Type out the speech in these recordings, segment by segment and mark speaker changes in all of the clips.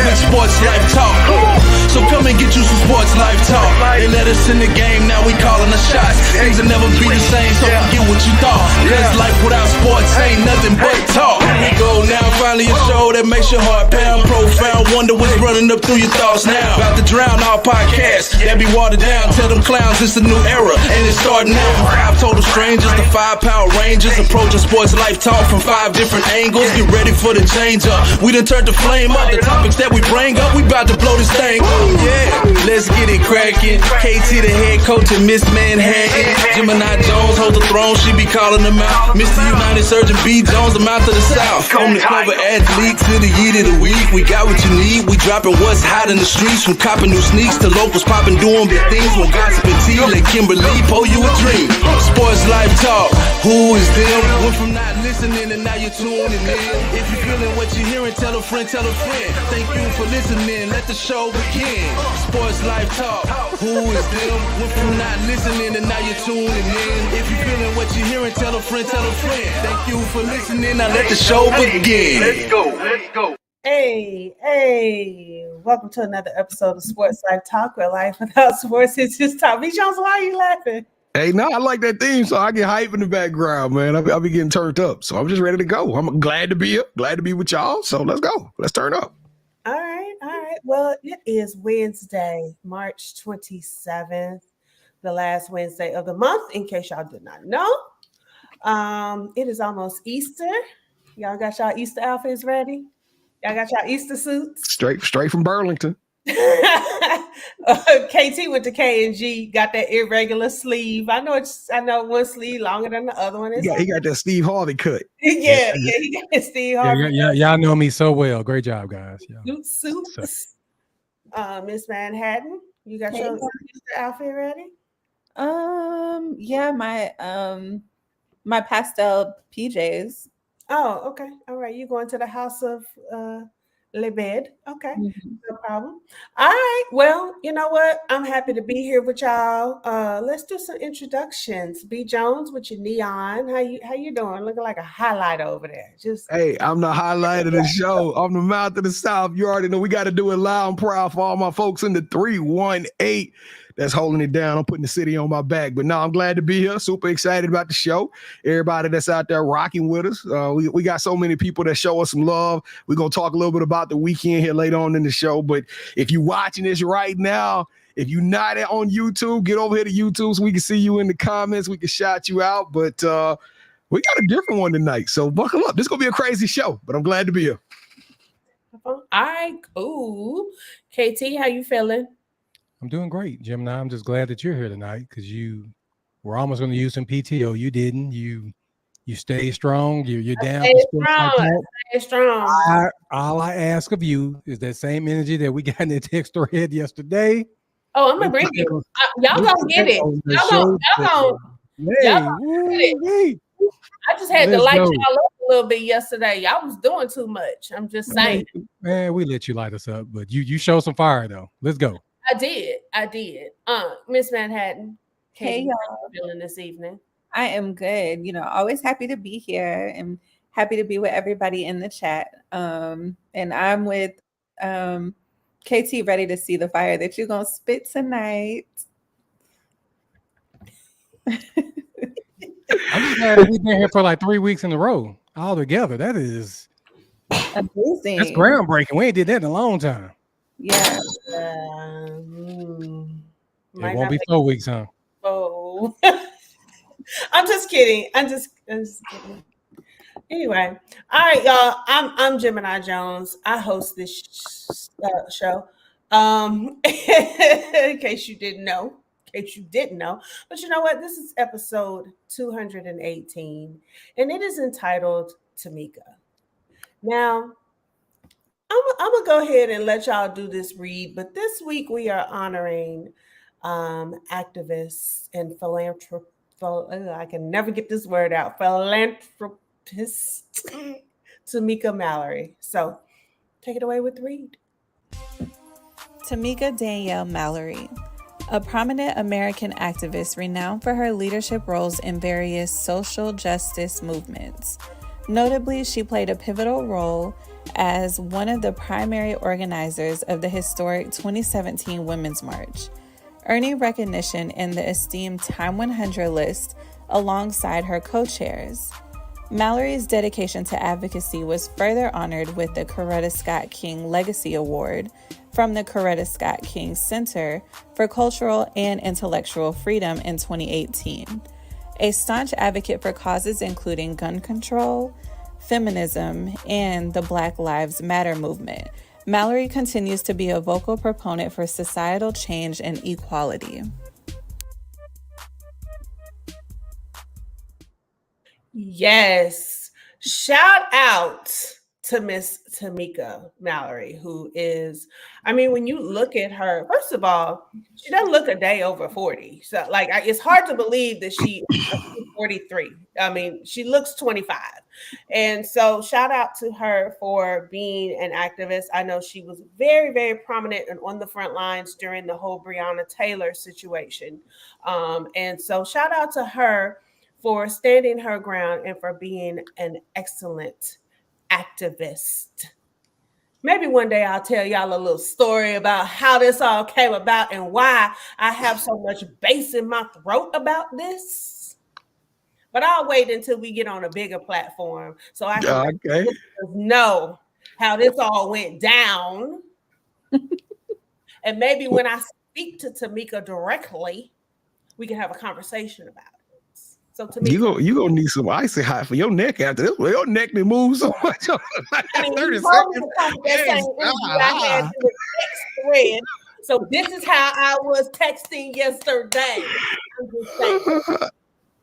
Speaker 1: with Sports Life Talk. So come and get you some Sports Life Talk. They let us in the game, now we calling the shots. Things will never be the same, so forget what you thought. Cause life without sports ain't nothing but talk. Here we go now, finally a show that makes your heart pound. Profound, wonder what's running up through your thoughts now. About to drown our podcasts that be watered down. Tell them clowns it's a new era, and it's starting now. From 5 total strangers to 5 Power Rangers, approaching Sports Life Talk from 5 different angles. Get ready for the change up. We done turned the flame up. The topics that we bring up, we about to blow this thing up. Yeah, let's get it cracking. KT the head coach and Ms.Manhattan. Gemini Jones holds the throne, she be calling them out. Mr. United Surgeon B. Jones, I'm out to the south. From the cover athlete to the yeet of the week, we got what you need. We dropping what's hot in the streets, from copping new sneaks to locals popping, doing big things. When gossip and tea, let Kimberly pour you a dream. Sports Life Talk, who is them? Went from not listening and now you're tuning in. If you're feeling what you're hearing, tell a friend, tell a friend. Thank you for listening, let the show begin. Sports Life Talk, who is them? Went from not listening and now you're tuning in. If you're feeling what you're hearing, tell a friend, tell a friend. Thank you for listening, now let the show begin. Let's go.
Speaker 2: Hey, welcome to another episode of Sports Life Talk, where life without sports is just talk. B. Jones, why are you laughing?
Speaker 3: Hey, no, I like that theme, so I get hype in the background, man. I'll be getting turned up, so I'm just ready to go. I'm glad to be here, glad to be with y'all, so let's go. Let's turn up.
Speaker 2: All right. Well, it is Wednesday, March 27th, the last Wednesday of the month, in case y'all did not know. It is almost Easter. Y'all got y'all Easter outfits ready? Y'all got y'all Easter suits?
Speaker 3: Straight from Burlington.
Speaker 2: KT went to K&G, got that irregular sleeve. I know one sleeve longer than the other one.
Speaker 3: He got that Steve Harvey cut.
Speaker 2: Yeah, he got that Steve Harvey.
Speaker 4: Yeah, y'all know me so well. Great job, guys. Yeah.
Speaker 2: Suits. Ms.Manhattan, you got your outfit ready?
Speaker 5: Yeah, my pastel PJs.
Speaker 2: Oh, okay. All right. You going to the house of Le Bed. Okay. Mm-hmm. No problem. All right. Well, you know what? I'm happy to be here with y'all. Let's do some introductions. B. Jones with your neon. How you doing? Looking like a highlight over there.
Speaker 3: Hey, I'm the highlight of the show. I'm the mouth of the South. You already know we got to do it loud and proud for all my folks in the 318. That's holding it down. I'm putting the city on my back. But no, I'm glad to be here. Super excited about the show. Everybody that's out there rocking with us. We got so many people that show us some love. We're going to talk a little bit about the weekend here later on in the show. But if you're watching this right now, if you're not on YouTube, get over here to YouTube so we can see you in the comments. We can shout you out. But we got a different one tonight. So buckle up. This is going to be a crazy show. But I'm glad to be here.
Speaker 2: All right. Cool. KT, how you feeling?
Speaker 4: I'm doing great, Gemini. I'm just glad that you're here tonight because you were almost going to use some PTO. You didn't. You stay strong. You're down.
Speaker 2: Stay strong.
Speaker 4: All I ask of you is that same energy that we got in the text thread yesterday.
Speaker 2: Oh, I'm gonna bring it. Y'all gonna get it. Y'all gonna get it. I just had to light y'all up a little bit yesterday. Y'all was doing too much. I'm just saying.
Speaker 4: Man, we let you light us up, but you show some fire though. Let's go.
Speaker 2: I did. Ms.Manhattan.
Speaker 5: Hey, y'all.
Speaker 2: Feeling this evening?
Speaker 5: I am good. Always happy to be here and happy to be with everybody in the chat. And I'm with KT, ready to see the fire that you're gonna spit tonight.
Speaker 4: I'm just glad we've been here for like 3 weeks in a row all together. That is
Speaker 5: amazing.
Speaker 4: That's groundbreaking. We ain't did that in a long time.
Speaker 5: Yeah.
Speaker 4: It won't be 4 weeks, huh?
Speaker 2: Oh, I'm just kidding. I'm just kidding. Anyway, all right, y'all. I'm Gemini Jones. I host this show. In case you didn't know. But you know what? This is episode 218, and it is entitled Tamika. Now, I'm gonna go ahead and let y'all do this read, but this week we are honoring activists and philanthropists. I can never get this word out. Philanthropist Tamika Mallory. So take it away with the read.
Speaker 6: Tamika Danielle Mallory, a prominent American activist renowned for her leadership roles in various social justice movements. Notably, she played a pivotal role as one of the primary organizers of the historic 2017 Women's March, earning recognition in the esteemed Time 100 list alongside her co-chairs. Mallory's dedication to advocacy was further honored with the Coretta Scott King Legacy Award from the Coretta Scott King Center for Cultural and Intellectual Freedom in 2018. A staunch advocate for causes including gun control, feminism, and the Black Lives Matter movement, Mallory continues to be a vocal proponent for societal change and equality.
Speaker 2: Yes. Shout out to Miss Tamika Mallory, who is, I mean, when you look at her, first of all, she doesn't look a day over 40. So, like, it's hard to believe that she's 43. I mean, she looks 25. And so, shout out to her for being an activist. I know she was very, very prominent and on the front lines during the whole Breonna Taylor situation. And so, shout out to her for standing her ground and for being an excellent activist. Maybe one day I'll tell y'all a little story about how this all came about and why I have so much bass in my throat about this. But I'll wait until we get on a bigger platform so I can know how this all went down. And maybe when I speak to Tamika directly, we can have a conversation about it. So to me,
Speaker 3: you gonna need some icy hot for your neck after this. Your neck may move so much. 30 seconds.
Speaker 2: So this is how I was texting yesterday.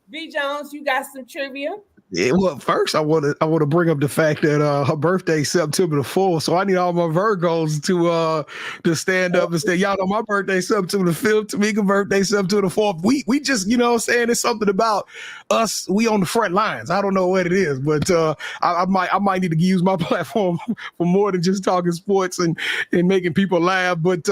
Speaker 2: V Jones, you got some trivia?
Speaker 3: Yeah, well, first I want to bring up the fact that her birthday is September the 4th, so I need all my Virgos to stand up and say, y'all know my birthday September the 5th, Tamika birthday September the 4th. We just, you know what I'm saying, it's something about us, we on the front lines. I don't know what it is, but I might need to use my platform for more than just talking sports and making people laugh. But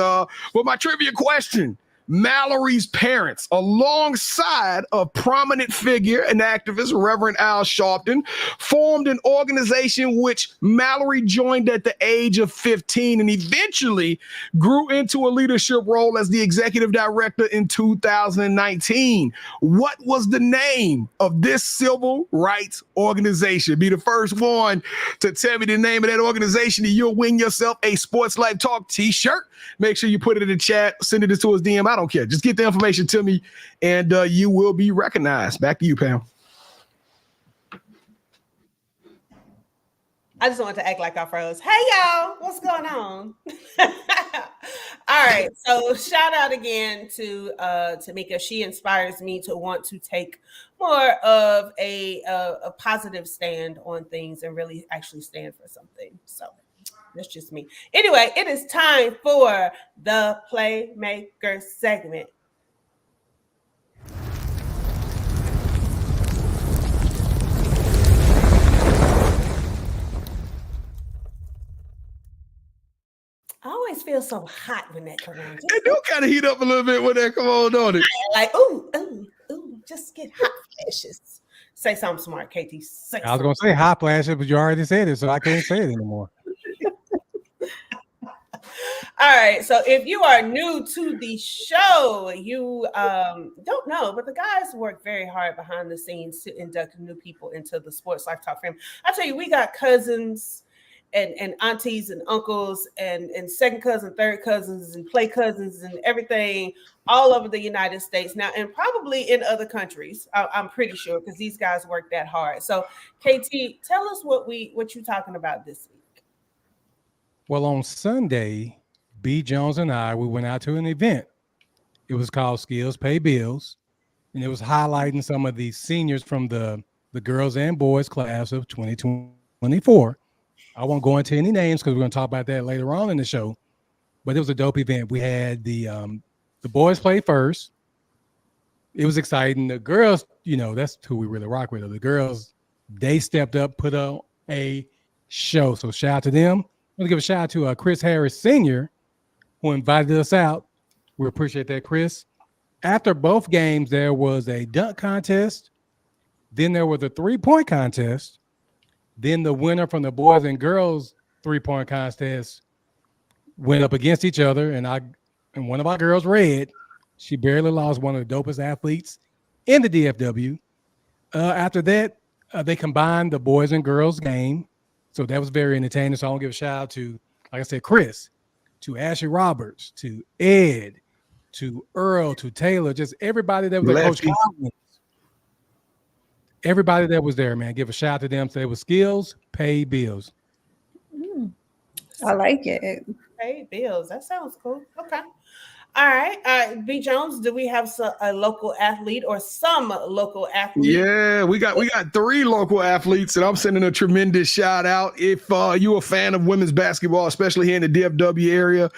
Speaker 3: my trivia question: Mallory's parents, alongside a prominent figure and activist, Reverend Al Sharpton, formed an organization which Mallory joined at the age of 15 and eventually grew into a leadership role as the executive director in 2019. What was the name of this civil rights organization? Be the first one to tell me the name of that organization and you'll win yourself a Sports Life Talk t-shirt. Make sure you put it in the chat, send it to his DM. I don't care. Just get the information to me and you will be recognized. Back to you, Pam.
Speaker 2: I just wanted to act like I froze. Hey, y'all. What's going on? All right. So shout out again to Tamika. She inspires me to want to take more of a positive stand on things and really actually stand for something. So that's just me. Anyway, it is time for the Playmaker segment. I always feel so hot when that comes on.
Speaker 3: It do kind of heat up a little bit when that come on, don't it?
Speaker 2: Like, ooh, just get hot flashes. Say something smart, KT.
Speaker 4: I was going to say hot flashes, but you already said it, so I can't say it anymore.
Speaker 2: All right, so if you are new to the show, you don't know, but the guys work very hard behind the scenes to induct new people into the Sports Life Talk family. I tell you, we got cousins and aunties and uncles and second cousin, third cousins and play cousins and everything all over the United States now, and probably in other countries. I'm pretty sure because these guys work that hard. So, KT, tell us what you're talking about this week.
Speaker 4: Well, on Sunday, B. Jones and we went out to an event. It was called Skills Pay Bills, and it was highlighting some of the seniors from the girls and boys class of 2024. I won't go into any names because we're going to talk about that later on in the show, but it was a dope event. We had the boys play first. It was exciting. The girls, that's who we really rock with. The girls, they stepped up, put on a show. So shout out to them. I'm going to give a shout out to Chris Harris Sr., who invited us out. We appreciate that, Chris. After both games, there was a dunk contest. Then there was a 3-point contest. Then the winner from the boys and girls 3-point contest went up against each other, and one of our girls, Red, she barely lost, one of the dopest athletes in the DFW. After that, they combined the boys and girls game, so that was very entertaining. So I want to give a shout out to, like I said, Chris, to Ashley Roberts, to Ed, to Earl, to Taylor, just everybody that was there. Coach Collins, everybody that was there, man. Give a shout out to them. So it was skills, pay bills.
Speaker 5: I like it.
Speaker 2: Pay bills. That sounds cool. Okay. All right. B. Jones, do we have a local athlete or some local athlete?
Speaker 3: Yeah, we got 3 local athletes, and I'm sending a tremendous shout out. If you're a fan of women's basketball, especially here in the DFW area,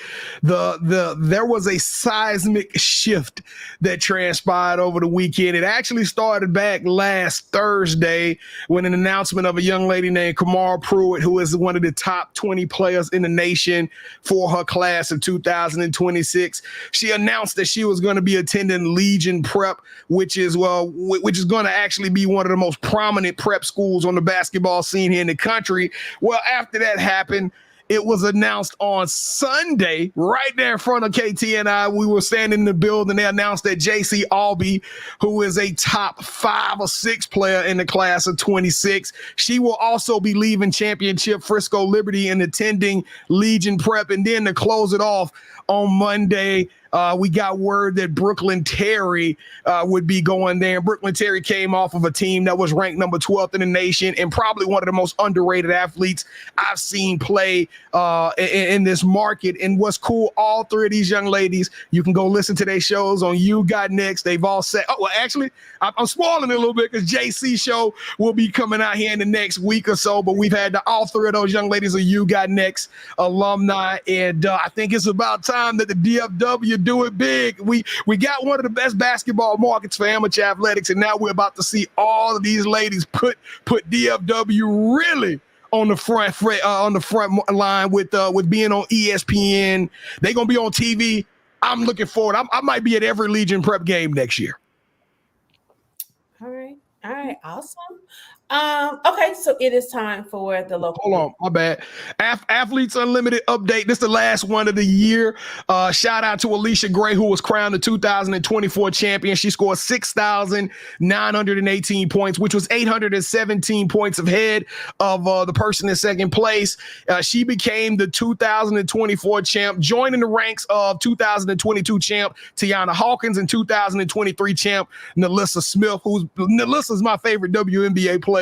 Speaker 3: there was a seismic shift that transpired over the weekend. It actually started back last Thursday when an announcement of a young lady named Kamara Pruitt, who is one of the top 20 players in the nation for her class of 2026. She announced that she was going to be attending Legion Prep, which is going to actually be one of the most prominent prep schools on the basketball scene here in the country. Well, after that happened, it was announced on Sunday, right there in front of KT and I. We were standing in the building. They announced that JC Albee, who is a top 5 or 6 player in the class of 26, she will also be leaving Championship Frisco Liberty and attending Legion Prep. And then to close it off on Monday, we got word that Brooklyn Terry would be going there. Brooklyn Terry came off of a team that was ranked number 12th in the nation and probably one of the most underrated athletes I've seen play in this market. And what's cool, all 3 of these young ladies, you can go listen to their shows on You Got Next. They've all said, oh, well, actually, I'm spoiling it a little bit because JC show will be coming out here in the next week or so. But we've had all 3 of those young ladies are You Got Next alumni. And I think it's about time that the DFW do it big. We got one of the best basketball markets for amateur athletics, and now we're about to see all of these ladies put DFW really on the front line with being on ESPN. They're gonna be on TV. I'm looking forward. I might be at every Legion Prep game next year.
Speaker 2: All right, awesome. Okay, so it is time for the local.
Speaker 3: Hold on, my bad. Athletes Unlimited update. This is the last one of the year. Shout out to Alicia Gray, who was crowned the 2024 champion. She scored 6,918 points, which was 817 points ahead of the person in second place. She became the 2024 champ, joining the ranks of 2022 champ Tiana Hawkins and 2023 champ Nalissa Smith, Nalissa's my favorite WNBA player.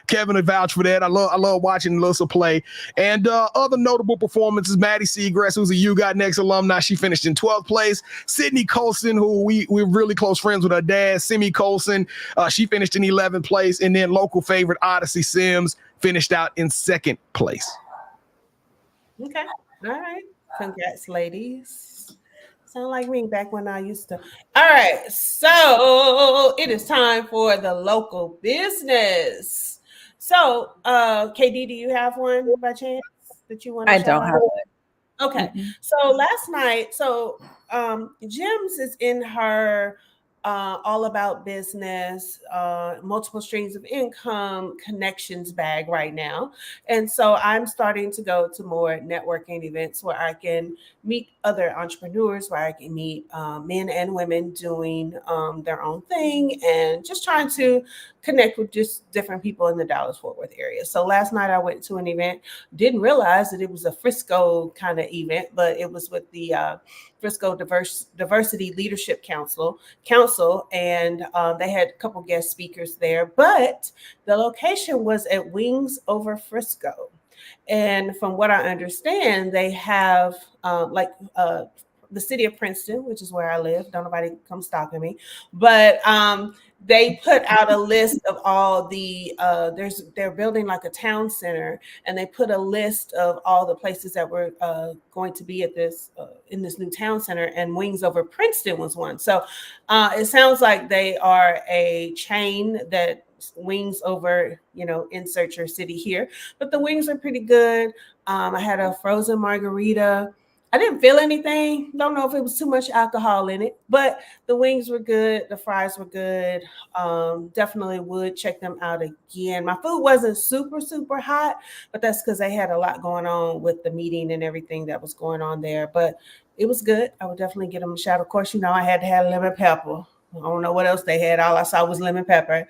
Speaker 3: Kevin would vouch for that. I love watching Nalissa play. And other notable performances, Maddie Seagrass, who's a You Got Next alumni, she finished in 12th place. Sydney Colson, who we're really close friends with her dad, Simi Colson, she finished in 11th place. And then local favorite Odyssey Sims finished out in 2nd place.
Speaker 2: Okay. All right. Congrats, ladies. Sound like me back when I used to. All right. So it is time for the local business. So, KD, do you have one by chance that you want to
Speaker 5: I don't have one.
Speaker 2: Okay. Mm-hmm. So last night, Jims is in her all about business, multiple streams of income, connections bag right now. And so I'm starting to go to more networking events where I can meet other entrepreneurs, where I can meet men and women doing their own thing and just trying to connect with just different people in the Dallas-Fort Worth area. So last night I went to an event, didn't realize that it was a Frisco kind of event, but it was with the Frisco Diversity Leadership Council, and they had a couple guest speakers there, but the location was at Wings Over Frisco. And from what I understand, they have the city of Princeton, which is where I live. Don't nobody come stalking me, but they put out a list of all the they're building like a town center, and they put a list of all the places that were going to be at this in this new town center, and Wings Over Princeton was one. So it sounds like they are a chain that wings over, insert your city here, but the wings are pretty good. I had a frozen margarita. I didn't feel anything. Don't know if it was too much alcohol in it, but the wings were good. The fries were good. Definitely would check them out again. My food wasn't super, super hot, but that's because they had a lot going on with the meeting and everything that was going on there. But it was good. I would definitely give them a shout. Of course, I had to have lemon pepper. I don't know what else they had. All I saw was lemon pepper.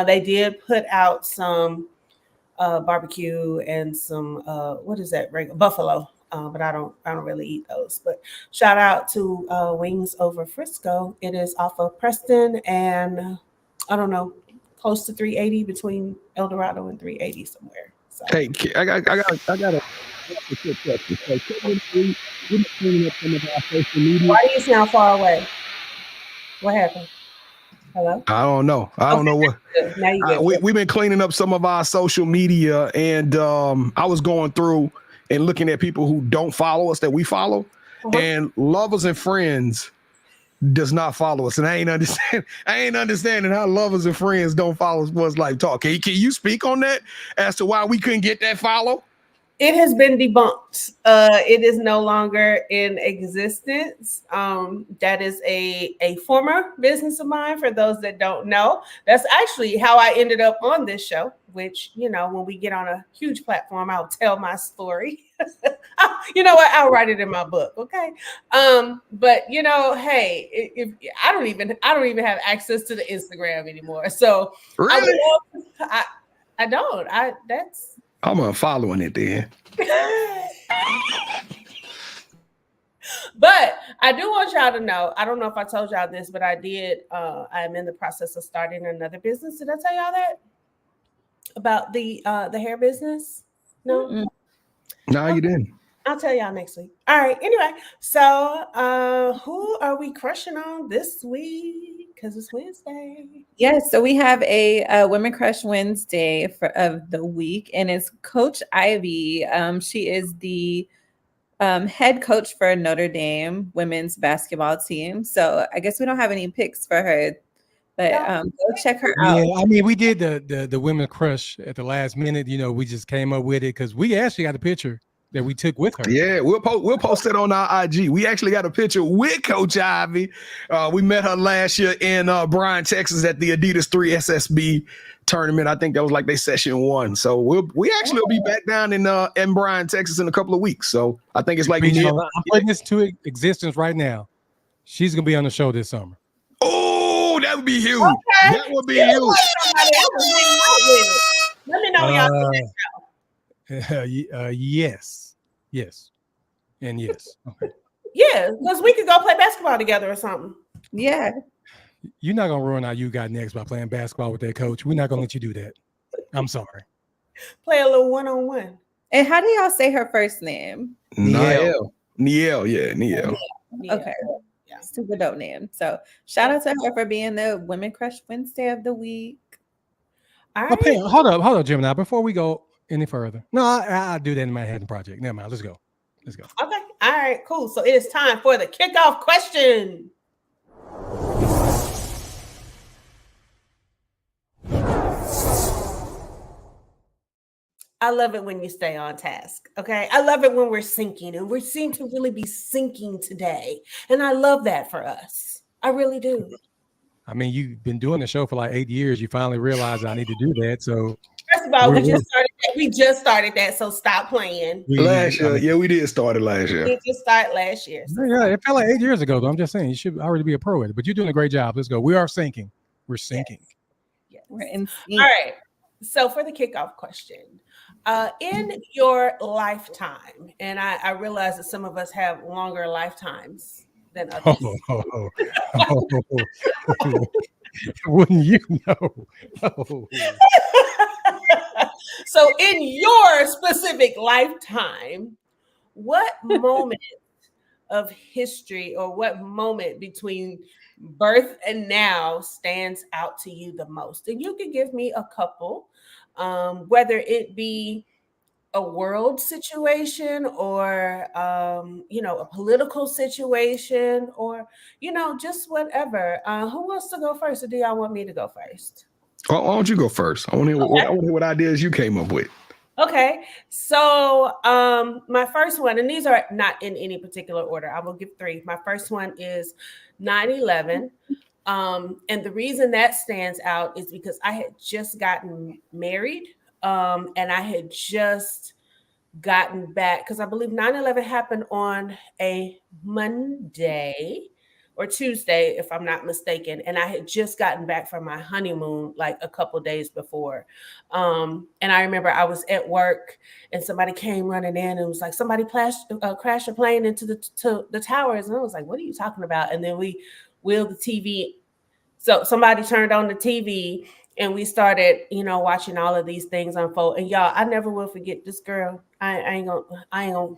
Speaker 2: They did put out some barbecue and some what is that? Buffalo. But I don't really eat those. But shout out to Wings Over Frisco. It is off of Preston and I don't know, close to 380 between El Dorado and 380 somewhere. So.
Speaker 3: Hey, I got a quick question. So, we're cleaning up some of our social media.
Speaker 2: Why do you sound far away? What happened? Hello?
Speaker 3: I don't know. I don't know what. We've been cleaning up some of our social media, and I was going through and looking at people who don't follow us that we follow, and Lovers and Friends does not follow us, and I ain't understanding how Lovers and Friends don't follow Sports Life Talk. Can you speak on that as to why we couldn't get that follow?
Speaker 2: It has been debunked. It is no longer in existence. That is a former business of mine. For those that don't know, that's actually how I ended up on this show, which, when we get on a huge platform, I'll tell my story. You know what? I'll write it in my book. Okay. But hey, if I don't even have access to the Instagram anymore. So
Speaker 3: really?
Speaker 2: I don't.
Speaker 3: I'm unfollowing it then.
Speaker 2: But I do want y'all to know, I don't know if I told y'all this, but I did. I am in the process of starting another business. Did I tell y'all that? About the hair business? No?
Speaker 5: Mm-mm.
Speaker 3: No, you didn't.
Speaker 2: I'll tell y'all next week. All right. Anyway, so who are we crushing on this week? Because it's Wednesday.
Speaker 5: Yes, so we have a Women Crush Wednesday of the week, and it's Coach Ivy. She is the head coach for Notre Dame women's basketball team. So I guess we don't have any picks for her, but go check her out.
Speaker 4: Yeah, I mean, we did the Women Crush at the last minute. We just came up with it because we actually got a picture that we took with her.
Speaker 3: Yeah, we'll post it on our IG. We actually got a picture with Coach Ivy. We met her last year in Bryan, Texas at the Adidas 3 SSB tournament. I think that was like their session 1. So we actually will be back down in Bryan, Texas in a couple of weeks. So I think it's like
Speaker 4: I'm putting this to existence right now. She's gonna be on the show this summer.
Speaker 3: Oh, that would be huge.
Speaker 2: Okay.
Speaker 3: That would be huge.
Speaker 2: Let me know when y'all do that show.
Speaker 4: Yes, and yes. Okay.
Speaker 2: Yeah, because we could go play basketball together or something.
Speaker 5: Yeah.
Speaker 4: You're not gonna ruin how you got next by playing basketball with that coach. We're not gonna let you do that. I'm sorry.
Speaker 2: Play a little one-on-one.
Speaker 5: And how do y'all say her first name?
Speaker 3: Niel. Yeah, Niel.
Speaker 5: Okay. Yeah. Super dope name. So shout out to her for being the Women Crush Wednesday of the week.
Speaker 2: All right.
Speaker 4: Okay, hold up, Gemini. Before we go any further, no, I'll do that in my Manhattan project. Never mind. Let's go.
Speaker 2: Okay. All right. Cool. So it is time for the kickoff question. I love it when you stay on task. Okay. I love it when we're syncing, and we seem to really be syncing today. And I love that for us. I really do.
Speaker 4: I mean, you've been doing the show for like 8 years. You finally realized I need to do that. So
Speaker 2: first of all, we just started that. So stop playing.
Speaker 3: Last year. Yeah, we did start it last year.
Speaker 2: We just started last year. So.
Speaker 4: Yeah, it felt like 8 years ago, though. I'm just saying you should already be a pro at it. But you're doing a great job. Let's go. We are syncing. We're syncing.
Speaker 2: Yes.
Speaker 5: We're in sync.
Speaker 2: All right. So for the kickoff question, in your lifetime, and I realize that some of us have longer lifetimes than others.
Speaker 4: Wouldn't you know?
Speaker 2: So in your specific lifetime, what moment of history or what moment between birth and now stands out to you the most? And you can give me a couple, whether it be a world situation or, a political situation or, just whatever. Who wants to go first, or do y'all want me to go first?
Speaker 3: Why don't you go first? I want to hear what ideas you came up with.
Speaker 2: Okay, so my first one, and these are not in any particular order. I will give three. My first one is 9/11. And the reason that stands out is because I had just gotten married, and I had just gotten back because I believe 9/11 happened on a Monday or Tuesday, if I'm not mistaken. And I had just gotten back from my honeymoon like a couple days before. And I remember I was at work and somebody came running in and was like, somebody crashed a plane into the towers. And I was like, what are you talking about? And then we wheeled the TV. So somebody turned on the TV and we started, watching all of these things unfold. And y'all, I never will forget this girl. I ain't gonna.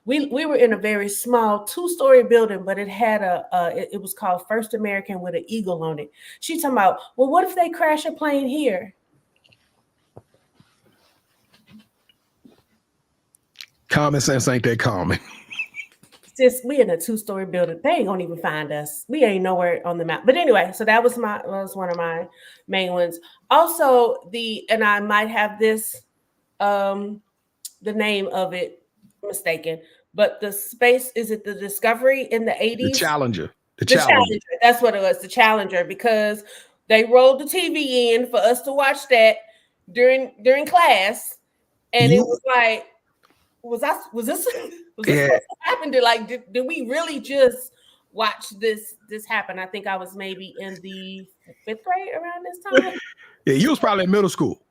Speaker 2: We were in a very small 2-story building, but it had it was called First American with an eagle on it. She talking about, well, what if they crash a plane here?
Speaker 3: Common sense ain't that common.
Speaker 2: Just we in a 2-story building. They ain't gonna even find us. We ain't nowhere on the map. But anyway, so that was one of my main ones. Also, and I might have this the name of it mistaken, but the space, is it the Discovery in the 80s?
Speaker 3: The Challenger.
Speaker 2: The Challenger. That's what it was, the Challenger, because they rolled the TV in for us to watch that during class, and it was like, was this supposed to happen? Did we really just watch this happen? I think I was maybe in the 5th grade around this time.
Speaker 3: Yeah, you was probably in middle school.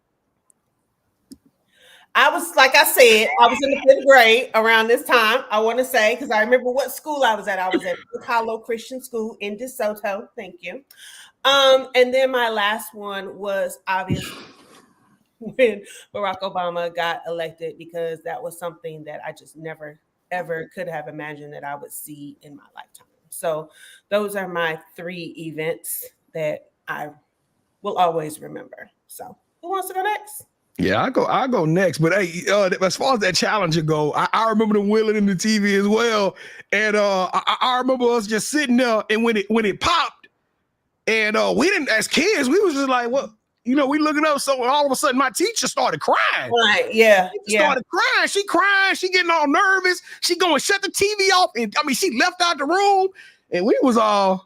Speaker 2: I was, like I said, I was in the 5th grade around this time, I want to say, because I remember what school I was at. I was at Hollow Christian School in DeSoto. Thank you. And then my last one was obviously when Barack Obama got elected, because that was something that I just never, ever could have imagined that I would see in my lifetime. So those are my 3 events that I will always remember. So who wants to go next?
Speaker 3: Yeah, I'll go next. But hey, as far as that Challenger go, I remember them wheeling in the TV as well. And I remember us just sitting there, and when it popped, and we didn't, as kids, we was just like, what? We looking up. So all of a sudden, my teacher started crying.
Speaker 2: Right? Yeah.
Speaker 3: She started crying. She crying. She getting all nervous. She going shut the TV off, and she left out the room, and we was all.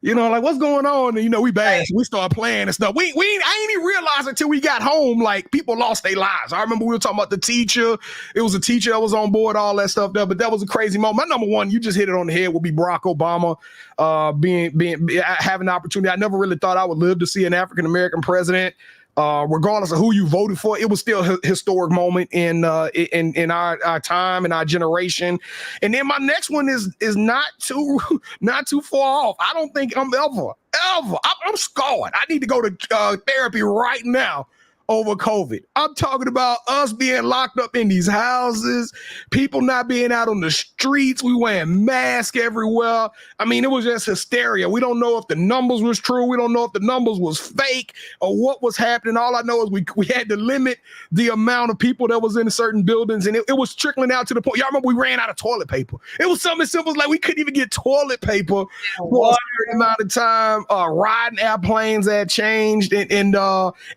Speaker 3: Like, what's going on? And, we bad. So we started playing and stuff. I ain't even realized until we got home, like, people lost their lives. I remember we were talking about the teacher. It was a teacher that was on board, all that stuff there. But that was a crazy moment. My number one, you just hit it on the head, would be Barack Obama having the opportunity. I never really thought I would live to see an African-American president. Regardless of who you voted for, it was still a historic moment in our time and our generation. And then my next one is not too far off. I don't think I'm ever. I'm scarred. I need to go to therapy right now over COVID. I'm talking about us being locked up in these houses, people not being out on the streets. We wearing masks everywhere. It was just hysteria. We don't know if the numbers was true. We don't know if the numbers was fake or what was happening. All I know is we had to limit the amount of people that was in certain buildings, and it was trickling out to the point. Y'all remember we ran out of toilet paper. It was something simple like we couldn't even get toilet paper for a certain amount of time. Riding airplanes had changed, and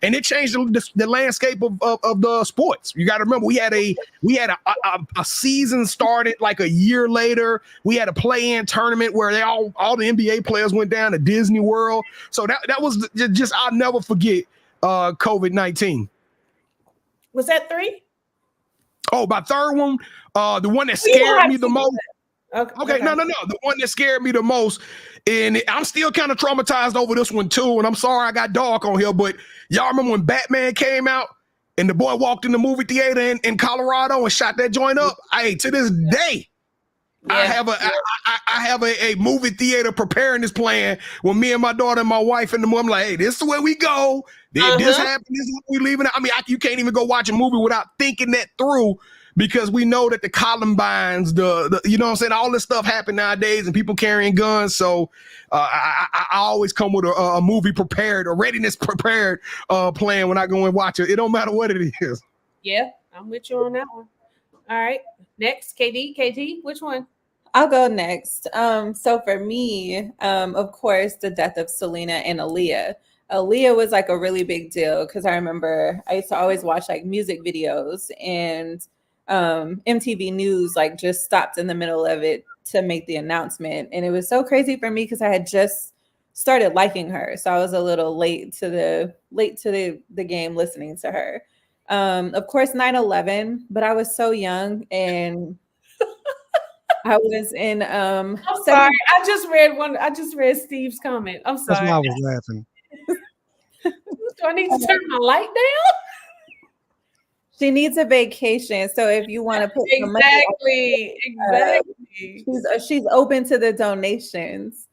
Speaker 3: it changed the landscape of the sports. You got to remember, we had a season started like a year later. We had a play-in tournament where all the NBA players went down to Disney World. So that was just I'll never forget COVID-19.
Speaker 2: Was that 3?
Speaker 3: Oh, my third one, the one that scared me the most.
Speaker 2: Okay.
Speaker 3: No. The one that scared me the most, and I'm still kind of traumatized over this one too. And I'm sorry I got dark on here, but y'all remember when Batman came out and the boy walked in the movie theater in Colorado and shot that joint up? Hey, to this day, I have a movie theater preparedness plan with me and my daughter and my wife and I'm like, hey, this is where we go. This happened. This is what we leaving. You can't even go watch a movie without thinking that through. Because we know that the Columbines, the you know what I'm saying, all this stuff happened nowadays and people carrying guns. So I always come with a movie prepared or readiness prepared plan when I go and watch it. It don't matter what it is.
Speaker 2: Yeah, I'm with you on that one. All right. Next, KT, which one?
Speaker 5: I'll go next. So for me, of course, the death of Selena and Aaliyah. Aaliyah was like a really big deal because I remember I used to always watch like music videos, and MTV News like just stopped in the middle of it to make the announcement. And it was so crazy for me because I had just started liking her. So I was a little late to the game listening to her. Of course, 9/11, but I was so young and I was in
Speaker 2: I'm sorry. I just read Steve's comment. I'm
Speaker 4: That's
Speaker 2: sorry.
Speaker 4: why I was laughing.
Speaker 2: Do I need to turn my light down?
Speaker 5: She needs a vacation. So if you want to put some money,
Speaker 2: Exactly.
Speaker 5: she's open to the donations.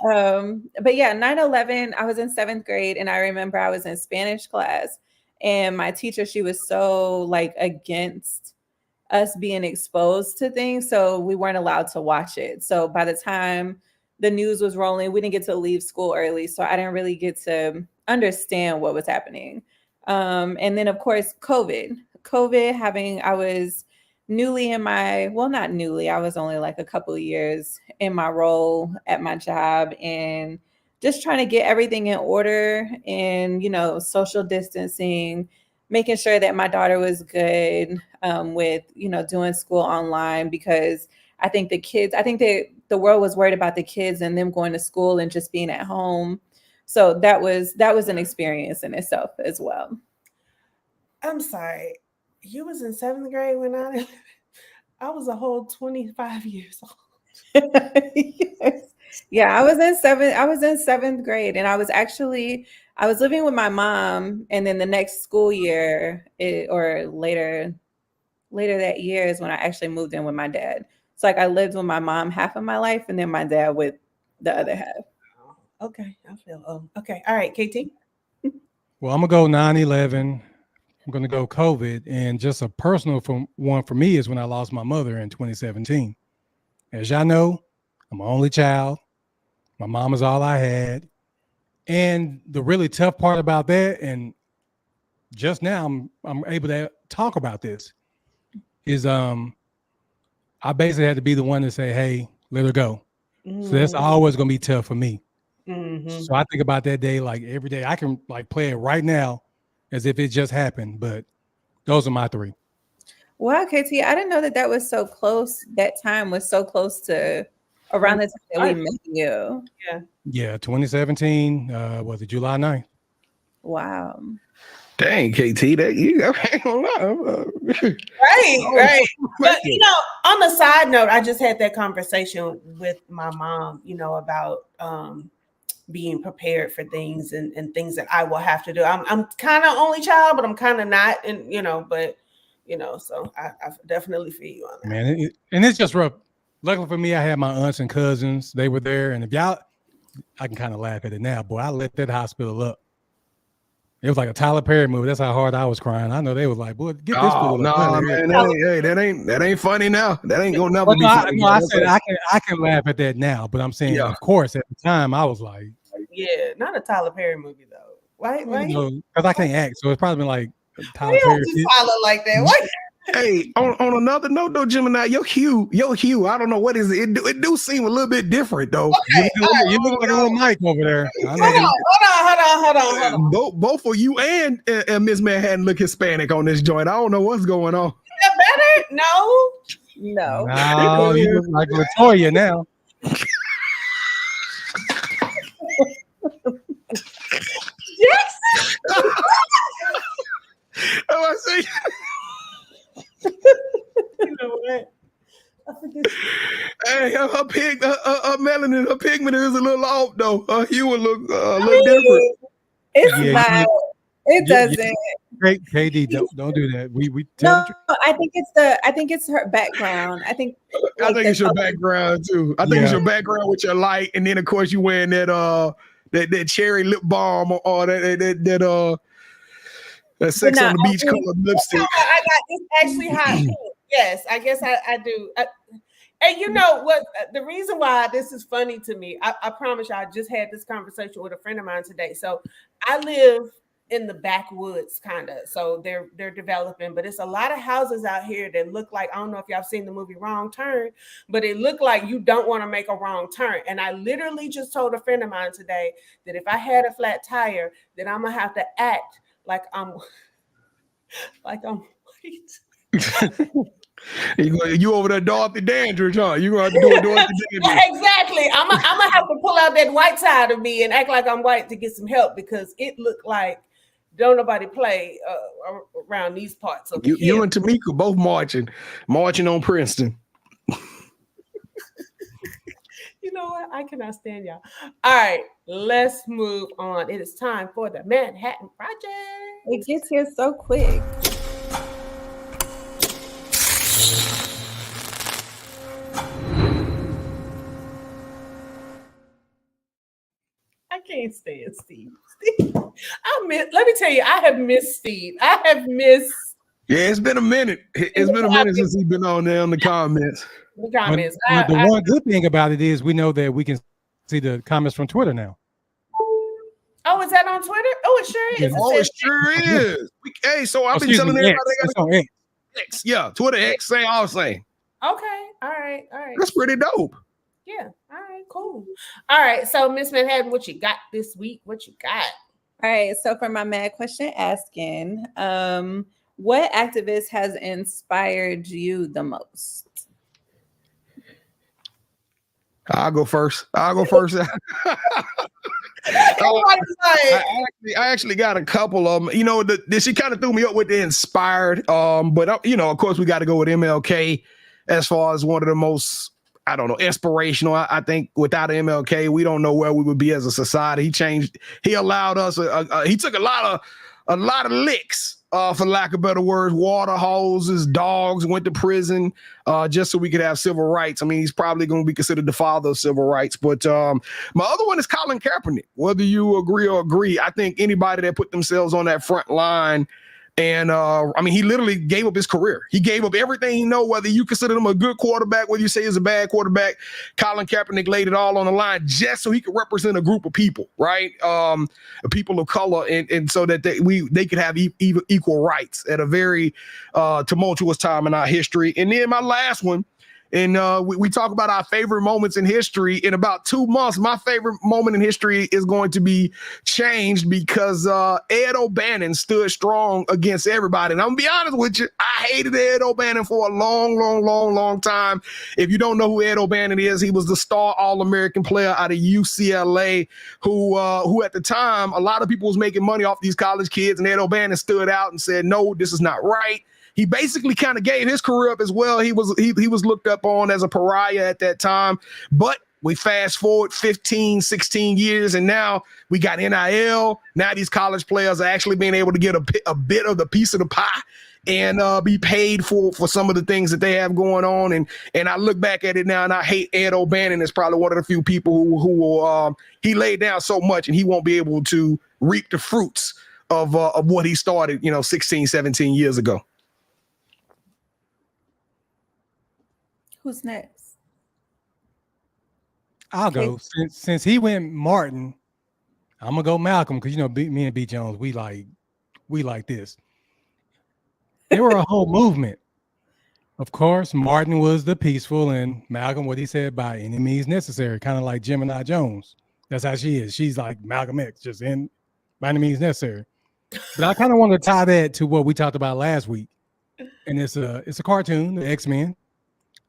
Speaker 5: But yeah, 9/11, I was in 7th grade, and I remember I was in Spanish class, and my teacher, she was so like against us being exposed to things, so we weren't allowed to watch it. So by the time the news was rolling, we didn't get to leave school early, so I didn't really get to understand what was happening. And then of course COVID I was newly in my, well, not newly, I was only like a couple of years in my role at my job, and just trying to get everything in order, and social distancing, making sure that my daughter was good, with doing school online, because I think that the world was worried about the kids and them going to school and just being at home. So that was an experience in itself as well.
Speaker 2: I'm sorry. You was in 7th grade when I was a whole 25 years old.
Speaker 5: Yes. Yeah, I was in 7th grade, and I was living with my mom, and then the next school year or later that year is when I actually moved in with my dad. So like I lived with my mom half of my life, and then my dad with the other half.
Speaker 2: Okay, I feel okay. All right, KT.
Speaker 4: Well, I'm gonna go 9/11. I'm gonna go COVID, and just a personal one for me is when I lost my mother in 2017. As y'all know, I'm an only child. My mom is all I had, and the really tough part about that, and just now I'm able to talk about this, is I basically had to be the one to say, "Hey, let her go." So that's always gonna be tough for me.
Speaker 2: Mm-hmm.
Speaker 4: So I think about that day like every day. I can like play it right now as if it just happened, but those are my 3.
Speaker 5: Wow, KT, I didn't know that was so close. That time was so close to around the time that we met you.
Speaker 4: Yeah, 2017, was it July 9th?
Speaker 5: Wow.
Speaker 3: Dang, KT, that you ain't gonna lie.
Speaker 2: Right. But on the side note, I just had that conversation with my mom, about being prepared for things and things that I will have to do. I'm kind of only child, but I'm kind of not, and so I definitely feel you on that.
Speaker 4: Man, and it's just rough. Luckily for me, I had my aunts and cousins. They were there, and I can kind of laugh at it now. Boy, I lit that hospital up. It was like a Tyler Perry movie. That's how hard I was crying. I know they was like, "Boy, get this fool."
Speaker 3: No, man, that ain't funny now. That ain't gonna never be funny.
Speaker 4: No, I said I can laugh at that now, but I'm saying, of course, at the time, I was like,
Speaker 2: "Yeah, not a Tyler Perry movie though." Why?
Speaker 4: Because I can't act, so it's probably been like Tyler Perry.
Speaker 2: Tyler like that. What?
Speaker 3: Hey, on another note though, Gemini, your hue, I don't know what is it. It do seem a little bit different though.
Speaker 4: Okay, you look like a little Mike over there.
Speaker 2: Hold on.
Speaker 3: Both of you and Ms.Manhattan look Hispanic on this joint. I don't know what's going on.
Speaker 2: Is that better?
Speaker 5: No.
Speaker 4: No, you look like Latoya now.
Speaker 2: Yes.
Speaker 3: Oh, I see.
Speaker 2: You know what?
Speaker 3: Hey, her melanin, her pigment is a little off though. Her hue will look different.
Speaker 5: It's not. It doesn't.
Speaker 4: Great, KD, don't do that. We
Speaker 5: no. I think it's her background. I think
Speaker 3: it's your background too. I think it's your background with your light, and then of course you wearing that cherry lip balm or that Sex on the Beach color lipstick.
Speaker 2: I got this actually hot pink. Yes, I guess I do. And you know what? The reason why this is funny to me, I promise you, I just had this conversation with a friend of mine today. So I live in the backwoods kind of. So they're developing, but it's a lot of houses out here that look like, I don't know if y'all seen the movie Wrong Turn, but it looked like you don't want to make a wrong turn. And I literally just told a friend of mine today that if I had a flat tire, then I'm gonna have to act like I'm white.
Speaker 3: You over there, Dorothy Dandridge, huh? You gonna have to do it, Dorothy Dandridge.
Speaker 2: Exactly. I'm gonna have to pull out that white side of me and act like I'm white to get some help, because it looked like don't nobody play around these parts of
Speaker 3: you and Tamika both marching on Princeton.
Speaker 2: You know what? I cannot stand y'all. All right, let's move on. It is time for the Manhattan Project.
Speaker 5: It gets here so quick.
Speaker 2: I can't stand Steve. Let me tell you, I have missed Steve. Yeah,
Speaker 3: it's been a minute. It's been a minute since he's been on there in the comments.
Speaker 4: The one good thing about it is we know that we can see the comments from Twitter now.
Speaker 2: Oh, is that on Twitter? Oh, it sure is.
Speaker 3: It sure is. Hey, so I've been telling everybody they got on X. Yeah, Twitter X, same, all same.
Speaker 2: Okay, all right.
Speaker 3: That's pretty dope.
Speaker 2: Yeah, all right, cool. All right, so Miss Manhattan, what you got this week? What you got?
Speaker 5: All right, so for my mad question asking, what activist has inspired you the most?
Speaker 3: I'll go first. I actually got a couple of them. You know, she kind of threw me up with the inspired. But you know, of course, we got to go with MLK as far as one of the most, I don't know, inspirational. I think without MLK, we don't know where we would be as a society. He allowed us. He took a lot of licks. For lack of better words, water hoses, dogs, went to prison, just so we could have civil rights. I mean, he's probably going to be considered the father of civil rights. But my other one is Colin Kaepernick. Whether you agree, I think anybody that put themselves on that front line, and I mean, he literally gave up his career. He gave up everything he know, whether you consider him a good quarterback, whether you say he's a bad quarterback. Colin Kaepernick laid it all on the line just so he could represent a group of people, right? People of color, and so that they could have equal rights at a very tumultuous time in our history. And then my last one, and we talk about our favorite moments in history. In about 2 months, my favorite moment in history is going to be changed because Ed O'Bannon stood strong against everybody. And I'm going to be honest with you, I hated Ed O'Bannon for a long time. If you don't know who Ed O'Bannon is, he was the star All-American player out of UCLA who at the time, a lot of people was making money off these college kids, and Ed O'Bannon stood out and said, no, this is not right. He basically kind of gave his career up as well. He was looked up on as a pariah at that time. But we fast forward 15, 16 years, and now we got NIL. Now these college players are actually being able to get a bit of the piece of the pie and be paid for some of the things that they have going on. And I look back at it now, and I hate Ed O'Bannon is probably one of the few people who he laid down so much, and he won't be able to reap the fruits of what he started, 16, 17 years ago.
Speaker 5: Who's next?
Speaker 4: I'll go. Since he went Martin, I'm gonna go Malcolm, because me and B Jones, we like this. There were a whole movement. Of course, Martin was the peaceful, and Malcolm, what he said, by any means necessary, kind of like Gemini Jones. That's how she is. She's like Malcolm X, just by any means necessary. But I kind of want to tie that to what we talked about last week, and it's a cartoon, the X-Men.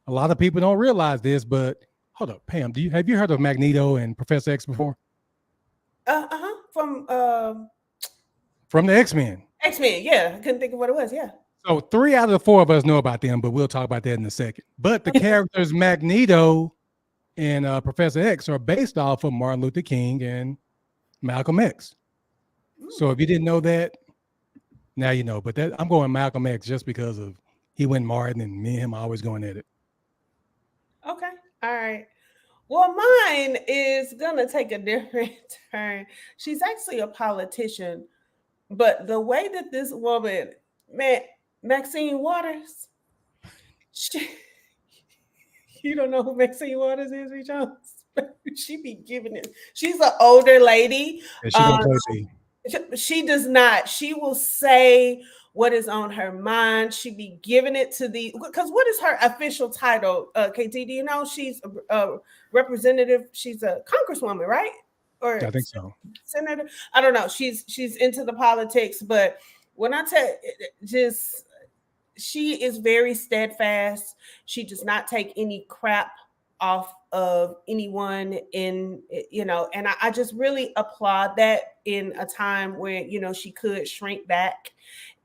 Speaker 4: A lot of people don't realize this, but hold up, Pam, have you heard of Magneto and Professor X before?
Speaker 2: From
Speaker 4: the X-Men.
Speaker 2: X-Men, yeah. I couldn't think of what it was, yeah.
Speaker 4: So 3 out of the 4 of us know about them, but we'll talk about that in a second. But the characters Magneto and Professor X are based off of Martin Luther King and Malcolm X. So if you didn't know that, now you know. But I'm going Malcolm X just because of he went Martin, and me and him are always going at it.
Speaker 2: Okay. All right. Well, mine is going to take a different turn. She's actually a politician, but the way that this woman, Maxine Waters, you don't know who Maxine Waters is, B. Jones? She be giving it. She's an older lady.
Speaker 4: Yeah, she gonna play
Speaker 2: She does not. She will say what is on her mind. She be giving it to because what is her official title? KT, do you know? She's a representative. She's a congresswoman, right? Or
Speaker 4: I think so.
Speaker 2: Senator. I don't know. She's into the politics, but when I tell just she is very steadfast. She does not take any crap off of anyone and I just really applaud that in a time where she could shrink back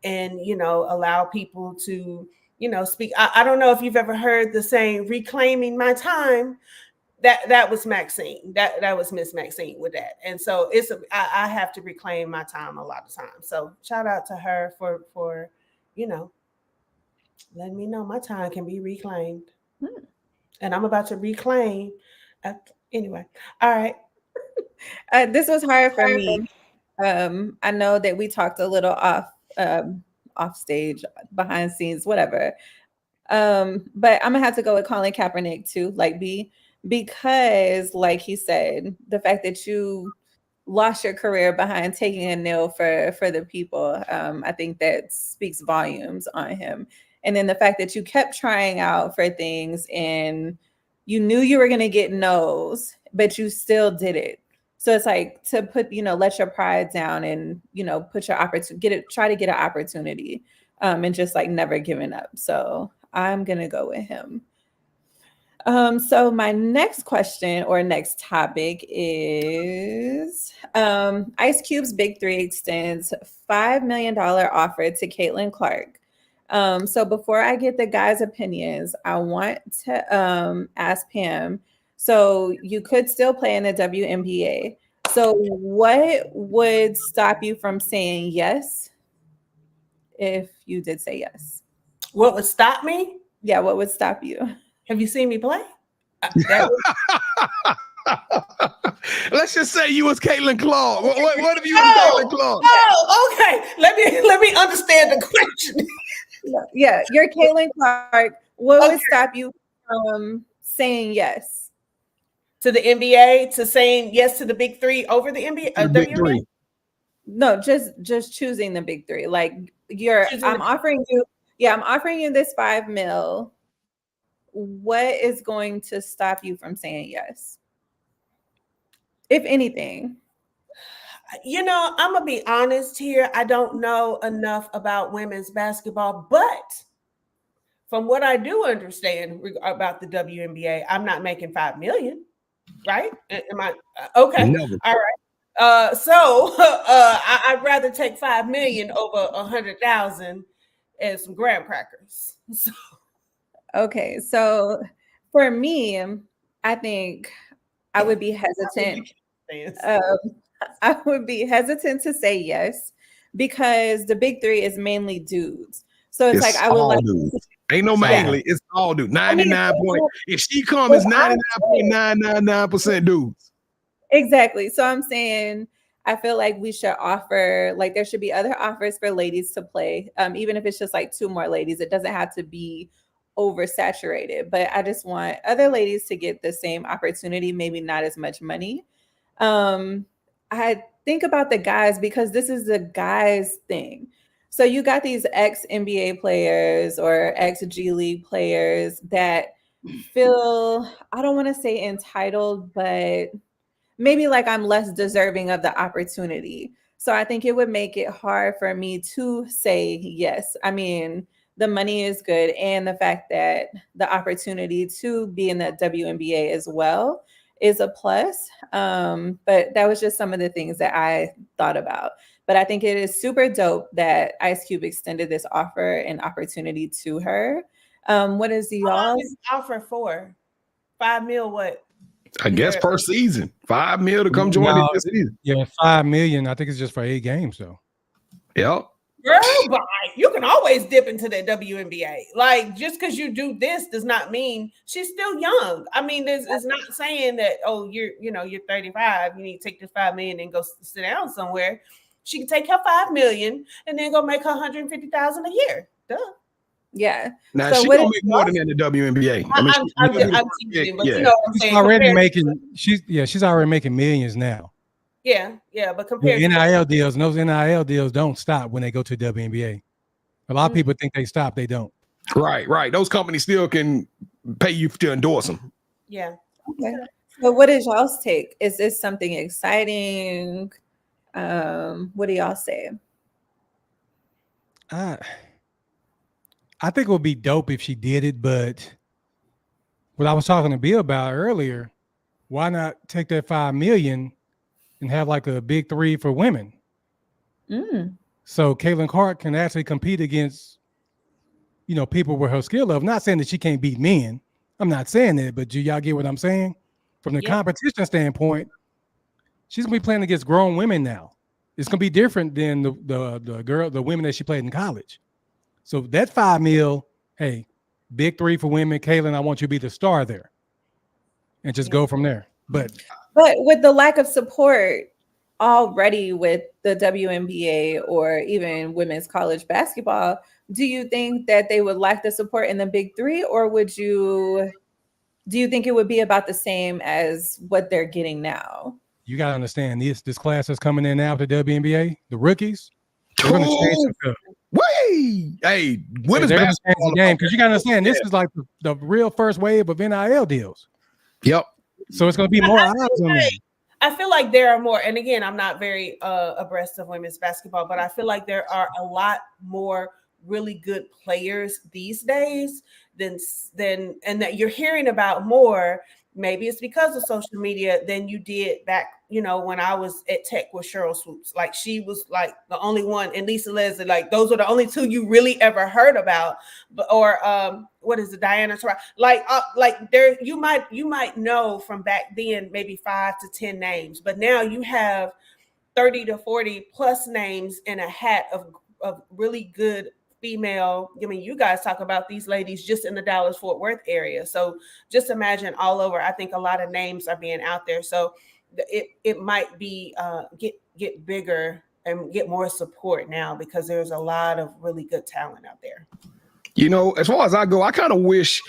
Speaker 2: and allow people to speak. I don't know if you've ever heard the saying reclaiming my time. That was Maxine. That was Miss Maxine with that. And so I have to reclaim my time a lot of times. So shout out to her for letting me know my time can be reclaimed. And I'm about to reclaim. Anyway, all right.
Speaker 5: This was hard for me. I know that we talked a little off stage, behind scenes, whatever. But I'm gonna have to go with Colin Kaepernick too, like B, because like he said, the fact that you lost your career behind taking a kneel for the people, I think that speaks volumes on him. And then the fact that you kept trying out for things and you knew you were going to get no's, but you still did it. So it's like to put, let your pride down and, put your opportunity, try to get an opportunity, and just like never giving up. So I'm going to go with him. So my next question or next topic is Ice Cube's Big Three extends $5 million offer to Caitlin Clark. So before I get the guys' opinions, I want to ask Pam. So you could still play in the WNBA. So what would stop you from saying yes if you did say yes?
Speaker 2: What would stop me?
Speaker 5: Yeah, what would stop you?
Speaker 2: Have you seen me play?
Speaker 3: Let's just say you was Caitlin Clark. What if you was Caitlin Clark?
Speaker 2: Oh, okay. Let me understand the question.
Speaker 5: Yeah, you're Caitlin Clark. What would stop you from saying yes
Speaker 2: to the NBA? To saying yes to the Big Three over the NBA?
Speaker 3: The Big Three.
Speaker 5: No, just choosing the Big Three. Like I'm offering you this $5 million. What is going to stop you from saying yes? If anything.
Speaker 2: I'm going to be honest here. I don't know enough about women's basketball, but from what I do understand about the WNBA, I'm not making $5 million, right? Am I okay?
Speaker 3: Never.
Speaker 2: All right. So I'd rather take $5 million over 100,000 and some graham crackers. So.
Speaker 5: Okay, so for me, I think I would be hesitant. I would be hesitant to say yes because the Big Three is mainly dudes. So it's like I would like
Speaker 3: dudes. Ain't no mainly, it's all dudes. 99 if she comes, it's 99.999% dudes.
Speaker 5: Exactly. So I'm saying I feel like we should offer, like there should be other offers for ladies to play. Even if it's just like 2 more ladies, it doesn't have to be oversaturated, but I just want other ladies to get the same opportunity, maybe not as much money. I think about the guys because this is the guys thing. So you got these ex-NBA players or ex-G League players that feel, I don't want to say entitled, but maybe like I'm less deserving of the opportunity. So I think it would make it hard for me to say yes. I mean, the money is good and the fact that the opportunity to be in the WNBA as well is a plus. But that was just some of the things that I thought about. But I think it is super dope that Ice Cube extended this offer and opportunity to her. What is the y'all's
Speaker 2: offer for? $5 million what?
Speaker 3: I guess per season. $5 million to come join this season.
Speaker 4: Yeah, $5 million. I think it's just for 8 games though.
Speaker 3: Yep.
Speaker 2: Girl, but you can always dip into the WNBA. Like, just because you do this does not mean she's still young. I mean, it's not saying that, oh, you're 35, you need to take this $5 million and go sit down somewhere. She can take her $5 million and then go make her $150,000 a year. Duh.
Speaker 5: Yeah.
Speaker 3: Now so she gonna make more than in the WNBA.
Speaker 2: I'm teasing, but
Speaker 4: she's already making. She's already making millions now.
Speaker 2: Yeah, but
Speaker 4: The
Speaker 2: compared to
Speaker 4: NIL deals, and those NIL deals don't stop when they go to WNBA. A lot of people think they stop, they don't.
Speaker 3: Right. Those companies still can pay you to endorse them.
Speaker 2: yeah.
Speaker 5: Okay. So what is y'all's take? Is this something exciting? What do y'all say?
Speaker 4: I think it would be dope if she did it, but what I was talking to Bill about earlier, why not take that $5 million and have like a big 3 for women? So Caitlin Clark can actually compete against, people with her skill level. Not saying that she can't beat men. I'm not saying that, but do y'all get what I'm saying? From the competition standpoint, she's gonna be playing against grown women now. It's gonna be different than the women that she played in college. So that $5 million, hey, big 3 for women. Caitlin, I want you to be the star there, and just go from there. But
Speaker 5: with the lack of support already with the WNBA or even women's college basketball, do you think that they would lack the support in the big 3, or do you think it would be about the same as what they're getting now?
Speaker 4: You got to understand this class that's coming in now to WNBA, the rookies, they're going to change some stuff.
Speaker 3: Hey,
Speaker 4: they're going to change the game, because you got to understand this is like the real first wave of NIL deals.
Speaker 3: Yep.
Speaker 4: So it's going to be more eyes on them.
Speaker 2: I feel like there are more, and again, I'm not very abreast of women's basketball, but I feel like there are a lot more really good players these days than that you're hearing about more. Maybe it's because of social media than you did back, when I was at Tech with Cheryl Swoops. Like, she was like the only one, and Lisa Leslie, like those are the only 2 you really ever heard about. But what is it, Diana Taurasi? Like there, you might know from back then maybe 5 to 10 names, but now you have 30 to 40 plus names in a hat of really good female. I mean, you guys talk about these ladies just in the Dallas-Fort Worth area. So just imagine all over. I think a lot of names are being out there. So it might be get bigger and get more support now, because there's a lot of really good talent out there.
Speaker 3: As far as I go, I kind of wish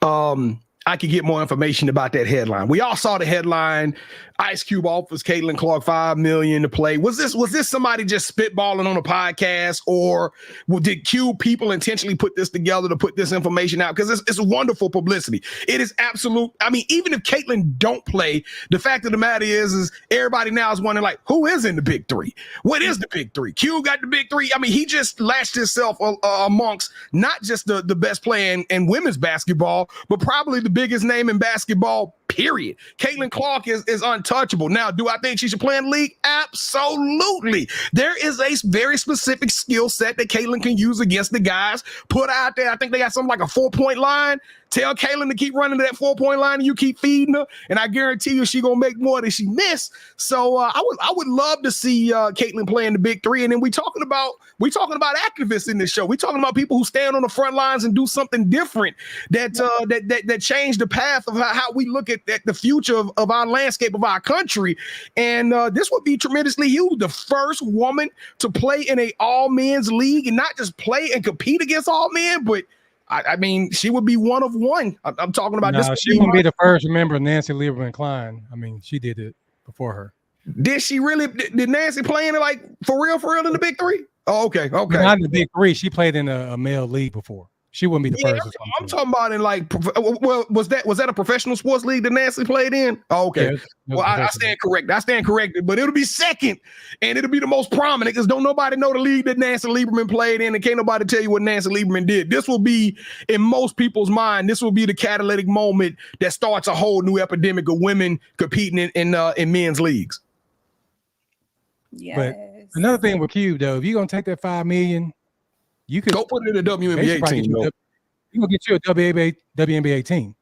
Speaker 3: I could get more information about that headline. We all saw the headline. Ice Cube offers Caitlin Clark $5 million to play. Was this somebody just spitballing on a podcast, or did Cube people intentionally put this together to put this information out? Because it's wonderful publicity. It is absolute. I mean, even if Caitlin don't play, the fact of the matter is everybody now is wondering, like, who is in the big 3? What is the big 3? Cube got the big 3. I mean, he just latched himself amongst not just the best player in women's basketball, but probably the biggest name in basketball, period. Caitlin Clark is untouchable. Now, do I think she should play in the league? Absolutely. There is a very specific skill set that Caitlin can use against the guys. Put out there, I think they got something like a 4-point line. Tell Caitlin to keep running to that 4-point line, and you keep feeding her, and I guarantee you she gonna make more than she missed. So I would love to see Caitlin playing the big 3. And then we talking about activists in this show. We talking about people who stand on the front lines and do something different that change the path of how we look at the future of our landscape of our country. And this would be tremendously huge. The first woman to play in a all men's league, and not just play and compete against all men, but I mean, she would be one of one. I'm talking about this.
Speaker 4: She wouldn't be the first. Remember Nancy Lieberman Klein? I mean, she did it before her.
Speaker 3: Did she really? Did Nancy play in it, like for real in the big 3? Oh, okay.
Speaker 4: Not in the big 3. She played in a male league before. She wouldn't be the first.
Speaker 3: I'm talking about in like, well, was that a professional sports league that Nancy played in? Oh, okay. Yeah, I stand corrected, but it'll be second, and it'll be the most prominent, because don't nobody know the league that Nancy Lieberman played in, and can't nobody tell you what Nancy Lieberman did. This will be, in most people's mind, this will be the catalytic moment that starts a whole new epidemic of women competing in men's leagues.
Speaker 5: Yes.
Speaker 4: But another thing with Cube, though, if you're gonna take that $5 million, you could
Speaker 3: go put it in the WNBA team.
Speaker 4: You gonna get you a WNBA team.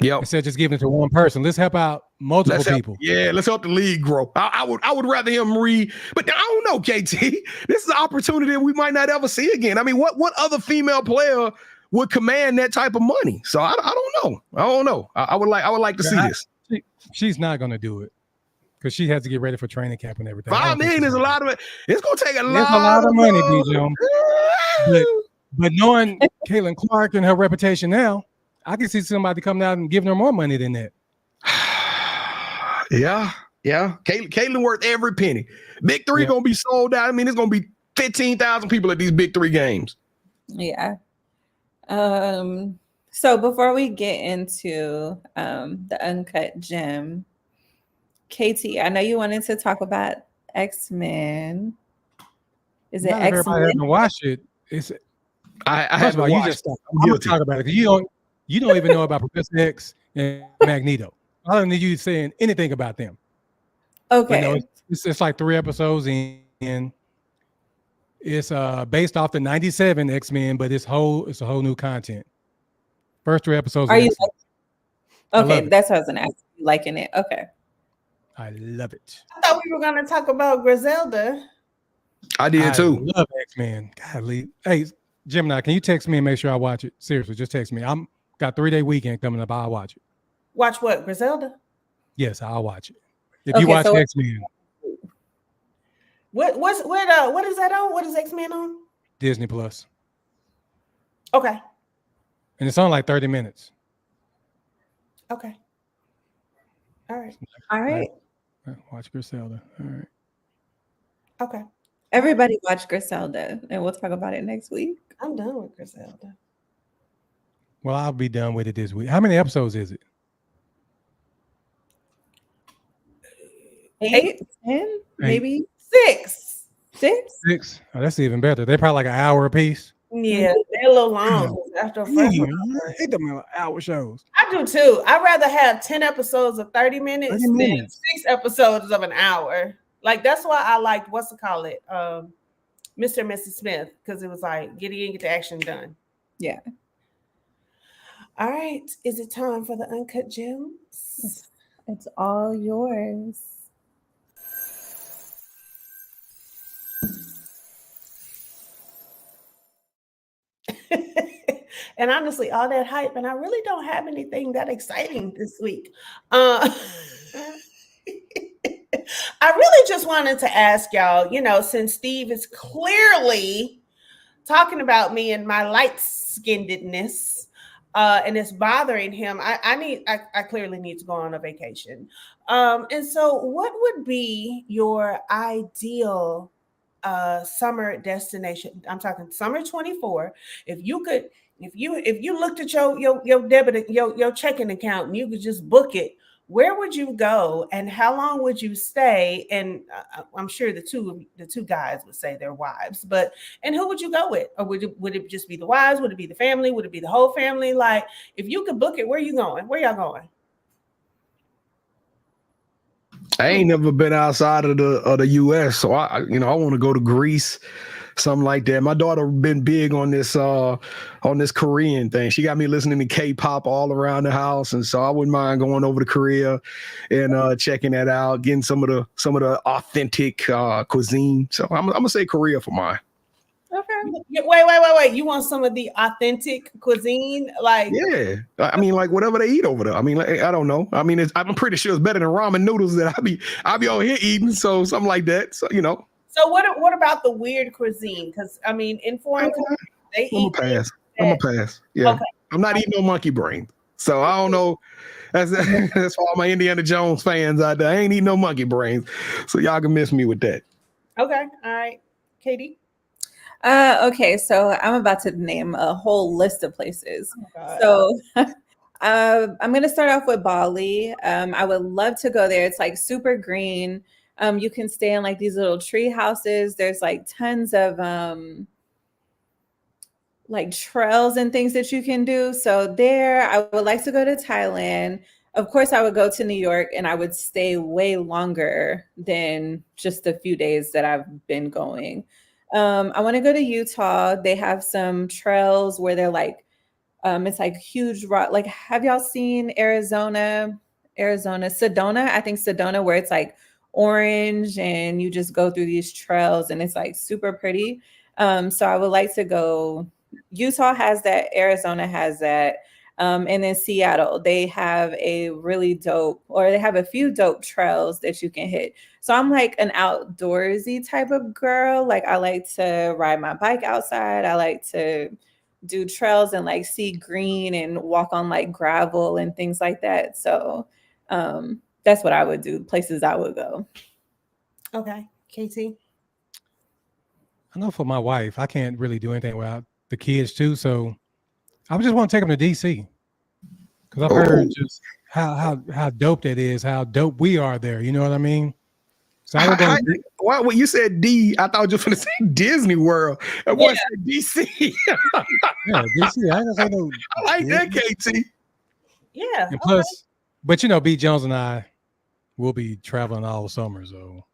Speaker 3: Yep.
Speaker 4: Instead of just giving it to one person. Let's help out multiple people.
Speaker 3: Let's help the league grow. I would rather him but I don't know, KT. This is an opportunity that we might not ever see again. I mean, what other female player would command that type of money? So I don't know. I would like to see this.
Speaker 4: She's not gonna do it, because she has to get ready for training camp and everything.
Speaker 3: $5 million is a lot of it. It's gonna take a
Speaker 4: lot of money, B. Jones. But knowing Caitlin Clark and her reputation now, I can see somebody coming out and giving her more money than that.
Speaker 3: Yeah. Yeah, Caitlin worth every penny. Big three gonna be sold out. I mean, it's gonna be 15,000 people at these big three games.
Speaker 5: Yeah. So before we get into the uncut gem, Katie, I know you wanted to talk about X-Men. Is it
Speaker 4: Not if everybody
Speaker 5: X-Men?
Speaker 4: hasn't watched it. It's
Speaker 3: I
Speaker 4: first
Speaker 3: haven't
Speaker 4: of all, you
Speaker 3: watched.
Speaker 4: just stop.
Speaker 3: I'm
Speaker 4: I'm gonna
Speaker 3: guilty.
Speaker 4: talk about it because you don't even know about Professor X and Magneto. I don't need you saying anything about them.
Speaker 5: Okay.
Speaker 4: But no, it's like 3 episodes in. It's based off the 97 X-Men, but it's a whole new content. First 3 episodes.
Speaker 5: Are you
Speaker 4: okay?
Speaker 5: That's what I was gonna ask. You liking it? Okay.
Speaker 4: I love it.
Speaker 2: I thought we were going to talk about Griselda.
Speaker 3: I did too.
Speaker 4: I love X-Men. Golly. Hey, Gemini, can you text me and make sure I watch it? Seriously, just text me. I'm got 3-day weekend coming up. I'll watch it.
Speaker 2: Watch what? Griselda?
Speaker 4: Yes, I'll watch it. If you watch X-Men.
Speaker 2: What is that on? What is X-Men on?
Speaker 4: Disney Plus.
Speaker 2: Okay.
Speaker 4: And it's on like 30 minutes.
Speaker 2: Okay. All right.
Speaker 5: All right.
Speaker 4: Watch Griselda. All right.
Speaker 2: Okay.
Speaker 5: Everybody watch Griselda, and we'll talk about it next week.
Speaker 2: I'm done with Griselda.
Speaker 4: Well, I'll be done with it this week. How many episodes is it?
Speaker 5: 8, 10, maybe
Speaker 2: 6.
Speaker 5: 6.
Speaker 4: Oh, that's even better. They're probably like an hour a piece.
Speaker 2: Yeah, they're a little long after a first one.
Speaker 4: I hate them hour shows.
Speaker 2: I do too. I'd rather have 10 episodes of 30 minutes than 6 episodes of an hour. Like, that's why I liked, Mr. and Mrs. Smith, because it was like, get in, get the action done.
Speaker 5: Yeah.
Speaker 2: All right. Is it time for the Uncut Gems?
Speaker 5: It's all yours.
Speaker 2: And honestly, all that hype, and I really don't have anything that exciting this week. I really just wanted to ask y'all, since Steve is clearly talking about me and my light-skinnedness, and it's bothering him, I clearly need to go on a vacation. And so what would be your ideal summer destination? I'm talking summer 24. If you looked at your debit, your checking account, and you could just book it, where would you go and how long would you stay? And I'm sure the two guys would say their wives, and who would you go with? Or would it just be the wives? Would it be the family? Would it be the whole family? Like, if you could book it, where are you going? Where y'all going?
Speaker 3: I ain't never been outside of the US, so I want to go to Greece, something like that. My daughter been big on this Korean thing. She got me listening to K-pop all around the house, and so I wouldn't mind going over to Korea and checking that out, getting some of the authentic cuisine. So I'm gonna say Korea for mine.
Speaker 2: Okay. Wait. You want some of the authentic cuisine? Like, yeah.
Speaker 3: I mean, like whatever they eat over there. I mean, like, I don't know. I mean, I'm pretty sure it's better than ramen noodles that I'll be on here eating. So something like that. So,
Speaker 2: So what about the weird cuisine? Because I mean, in foreign countries, they eat.
Speaker 3: I'm gonna pass. Yeah. Okay. I'm not eating no monkey brain. So I don't know. That's for all my Indiana Jones fans out there. I ain't eating no monkey brains. So y'all can miss me with that.
Speaker 2: Okay. All right. Katie?
Speaker 5: Okay, so I'm about to name a whole list of places. So I'm going to start off with Bali. I would love to go there. It's like super green. You can stay in like these little tree houses. There's like tons of like trails and things that you can do. So there, I would like to go to Thailand. Of course, I would go to New York and I would stay way longer than just a few days that I've been going. I want to go to Utah. They have some trails where they're like, it's like huge rock. Like, have y'all seen Sedona? I think Sedona, where it's like orange and you just go through these trails and it's like super pretty. So I would like to go. Utah has that. Arizona has that. And then Seattle, they have a few dope trails that you can hit. So I'm like an outdoorsy type of girl. Like, I like to ride my bike outside. I like to do trails and like see green and walk on like gravel and things like that. So that's what I would do. Places I would go.
Speaker 2: Okay, KT.
Speaker 4: I know for my wife, I can't really do anything without the kids too. So I just want to take them to DC because I've heard just how dope that is, how dope we are there. You know what I mean? So I would go.
Speaker 3: Why? When you said D, I thought you were going to say Disney World. And what said DC?
Speaker 4: Yeah, DC. I say no.
Speaker 3: I like that, KT.
Speaker 2: Yeah.
Speaker 4: And plus, but B. Jones and I will be traveling all summer, so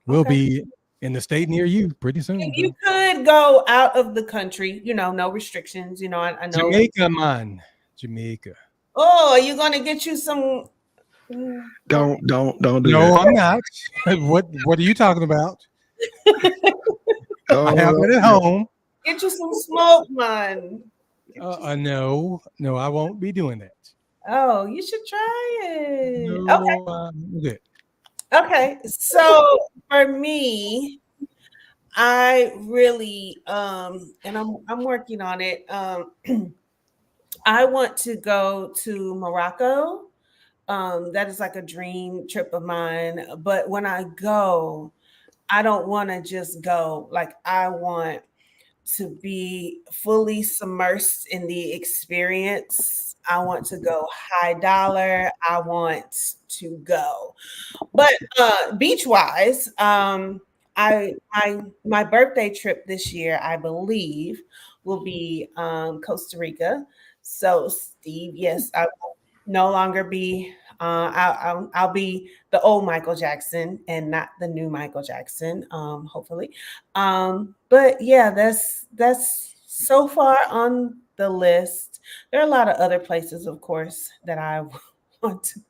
Speaker 4: we'll be in the state near you pretty soon.
Speaker 2: If you could go out of the country, no restrictions. I know
Speaker 4: Jamaica, man, Jamaica.
Speaker 2: Oh, are you gonna get you some?
Speaker 3: Don't do that.
Speaker 4: No, I'm not. What are you talking about? I have it at home.
Speaker 2: Get you some smoke, man.
Speaker 4: No, I won't be doing that.
Speaker 2: Oh, you should try it.
Speaker 4: No, good.
Speaker 2: Okay, so for me, I really and I'm working on it. I want to go to Morocco. That is like a dream trip of mine. But when I go, I don't want to just go. Like I want to be fully submersed in the experience. I want to go high dollar. I want to go. But beach wise, my birthday trip this year, I believe, will be Costa Rica. So Steve, yes, I will no longer be I'll be the old Michael Jackson and not the new Michael Jackson, hopefully. But yeah, that's so far on the list. There are a lot of other places, of course, that I want to go.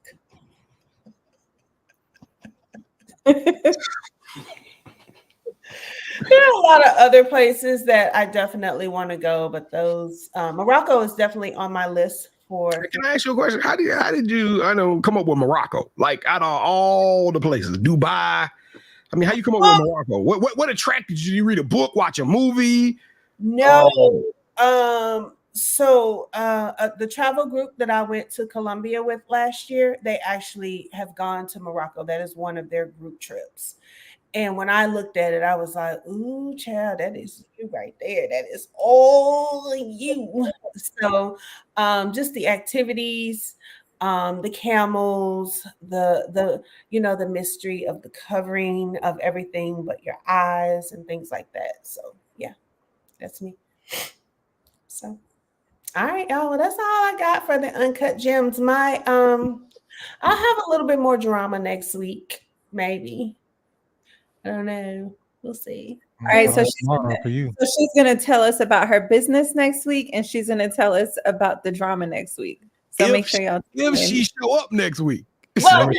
Speaker 2: There are a lot of other places that I definitely want to go, but those Morocco is definitely on my list.
Speaker 3: Can I ask you a question? How did you come up with Morocco? Like out of all the places, Dubai. I mean, how you come up with Morocco? What attracted you? Did you read a book, watch a movie?
Speaker 2: No. So the travel group that I went to Colombia with last year, they actually have gone to Morocco. That is one of their group trips. And when I looked at it, I was like, ooh, child, that is you right there. That is all you. So just the activities, the camels, the mystery of the covering of everything but your eyes and things like that. So yeah, that's me. So all right, y'all. Well, that's all I got for the Uncut Gems. I'll have a little bit more drama next week, maybe. I don't know. We'll see.
Speaker 5: All right, so she's gonna tell us about her business next week, and she's gonna tell us about the drama next week. So make sure y'all.
Speaker 3: If she show up next week.
Speaker 2: Well,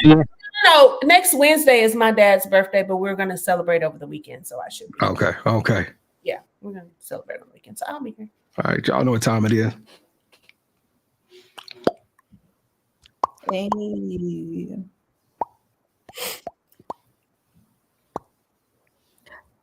Speaker 2: no, next Wednesday is my dad's birthday, but we're gonna celebrate over the weekend, so I should be.
Speaker 3: Okay.
Speaker 2: Yeah, we're gonna celebrate on the weekend, so I'll be here.
Speaker 3: All right, y'all know what time it is.
Speaker 5: Hey.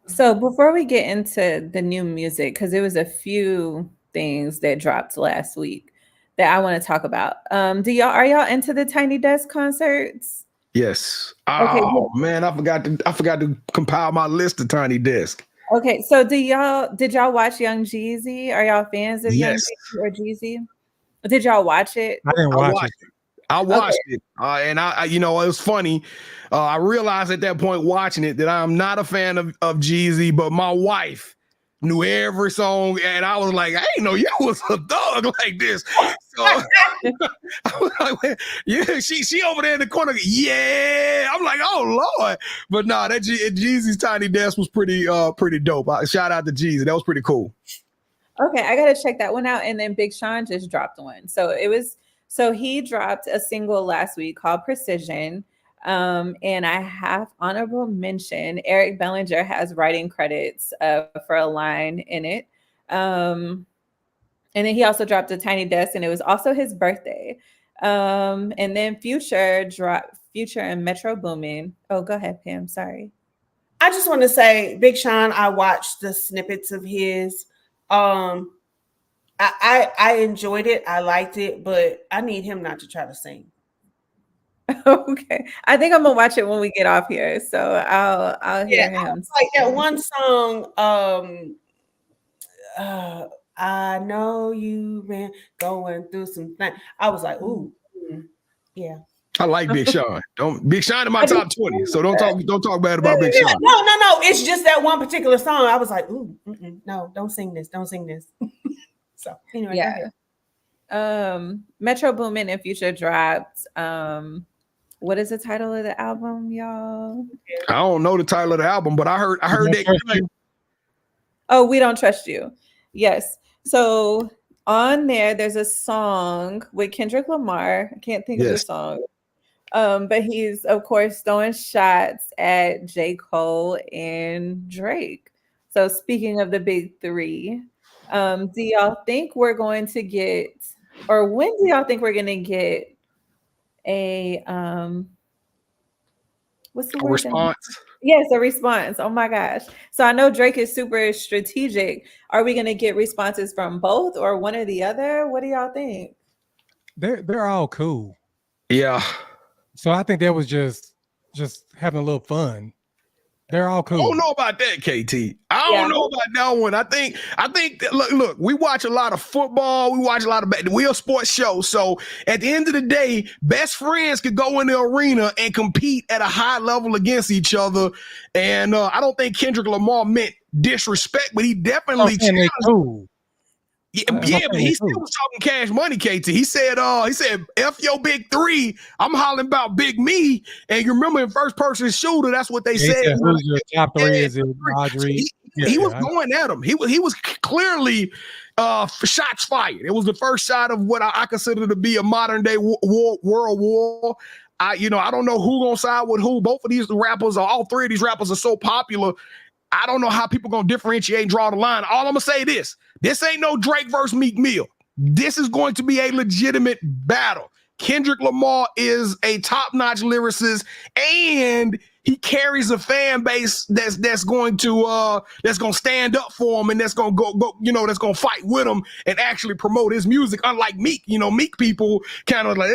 Speaker 5: So before we get into the new music, because there was a few things that dropped last week that I want to talk about. Are y'all into the Tiny Desk concerts?
Speaker 3: Yes. Oh man, I forgot to compile my list of Tiny Desk.
Speaker 5: Okay, so did y'all watch Young Jeezy? Are y'all fans of Young Jeezy or Jeezy? Did y'all watch it?
Speaker 4: I didn't watch it.
Speaker 3: I watched it, and I it was funny. I realized at that point watching it that I'm not a fan of Jeezy, but my wife knew every song, and I was like, I didn't know you was a thug like this. So I was like, yeah, she over there in the corner. Yeah, I'm like, oh Lord, but no, that Jeezy's Tiny Desk was pretty dope. Shout out to Jeezy, that was pretty cool.
Speaker 5: Okay, I gotta check that one out. And then Big Sean just dropped one, so he dropped a single last week called Precision. And I have honorable mention. Eric Bellinger has writing credits for a line in it. And then he also dropped a Tiny Desk, and it was also his birthday. And then Future and Metro Boomin. Oh, go ahead, Pam. Sorry.
Speaker 2: I just want to say, Big Sean, I watched the snippets of his. I enjoyed it. I liked it, but I need him not to try to sing.
Speaker 5: Okay. I think I'm gonna watch it when we get off here. So I'll hear him.
Speaker 2: Like that one song, I know you've been going through some things. I was like, ooh, yeah.
Speaker 3: I like Big Sean. Big Sean in my top 20. So don't talk bad about Big Sean.
Speaker 2: No. It's just that one particular song. I was like, ooh, no, don't sing this. Don't sing this. So anyway,
Speaker 5: Metro Boomin and Future dropped. What is the title of the album, y'all?
Speaker 3: I don't know the title of the album, but I heard that.
Speaker 5: Oh, We Don't Trust You. Yes. So on there's a song with Kendrick Lamar. I can't think of the song. But he's, of course, throwing shots at J. Cole and Drake. So speaking of the big three, do y'all think we're going to get, or when do y'all think we're going to get a what's the word?
Speaker 3: Response?
Speaker 5: Yes, a response. Oh my gosh. So I know Drake is super strategic. Are we going to get responses from both or one or the other? What do y'all think?
Speaker 4: They're all cool.
Speaker 3: Yeah. So
Speaker 4: I think that was just having a little fun. They're all cool.
Speaker 3: I don't know about that, KT. I don't know about that one. I think that, look, we watch a lot of football. We watch a lot of we're a sports show. So at the end of the day, best friends could go in the arena and compete at a high level against each other. And I don't think Kendrick Lamar meant disrespect, but he definitely
Speaker 4: cool.
Speaker 3: Yeah, but he still was talking Cash Money, KT. He said, F your big three. I'm hollering about Big Me. And you remember in first person shooter, that's what they said.
Speaker 4: Who's your top three? Is it Audrey?
Speaker 3: He was going at him. He was clearly shots fired. It was the first shot of what I consider to be a modern day world war. I don't know who gonna side with who. Both of these rappers, or all three of these rappers, are so popular. I don't know how people gonna differentiate and draw the line. All I'm gonna say this ain't no Drake versus Meek Mill. This is going to be a legitimate battle. Kendrick Lamar is a top-notch lyricist, and he carries a fan base that's going to stand up for him, and that's gonna go that's gonna fight with him and actually promote his music. Unlike Meek, Meek people kind of like,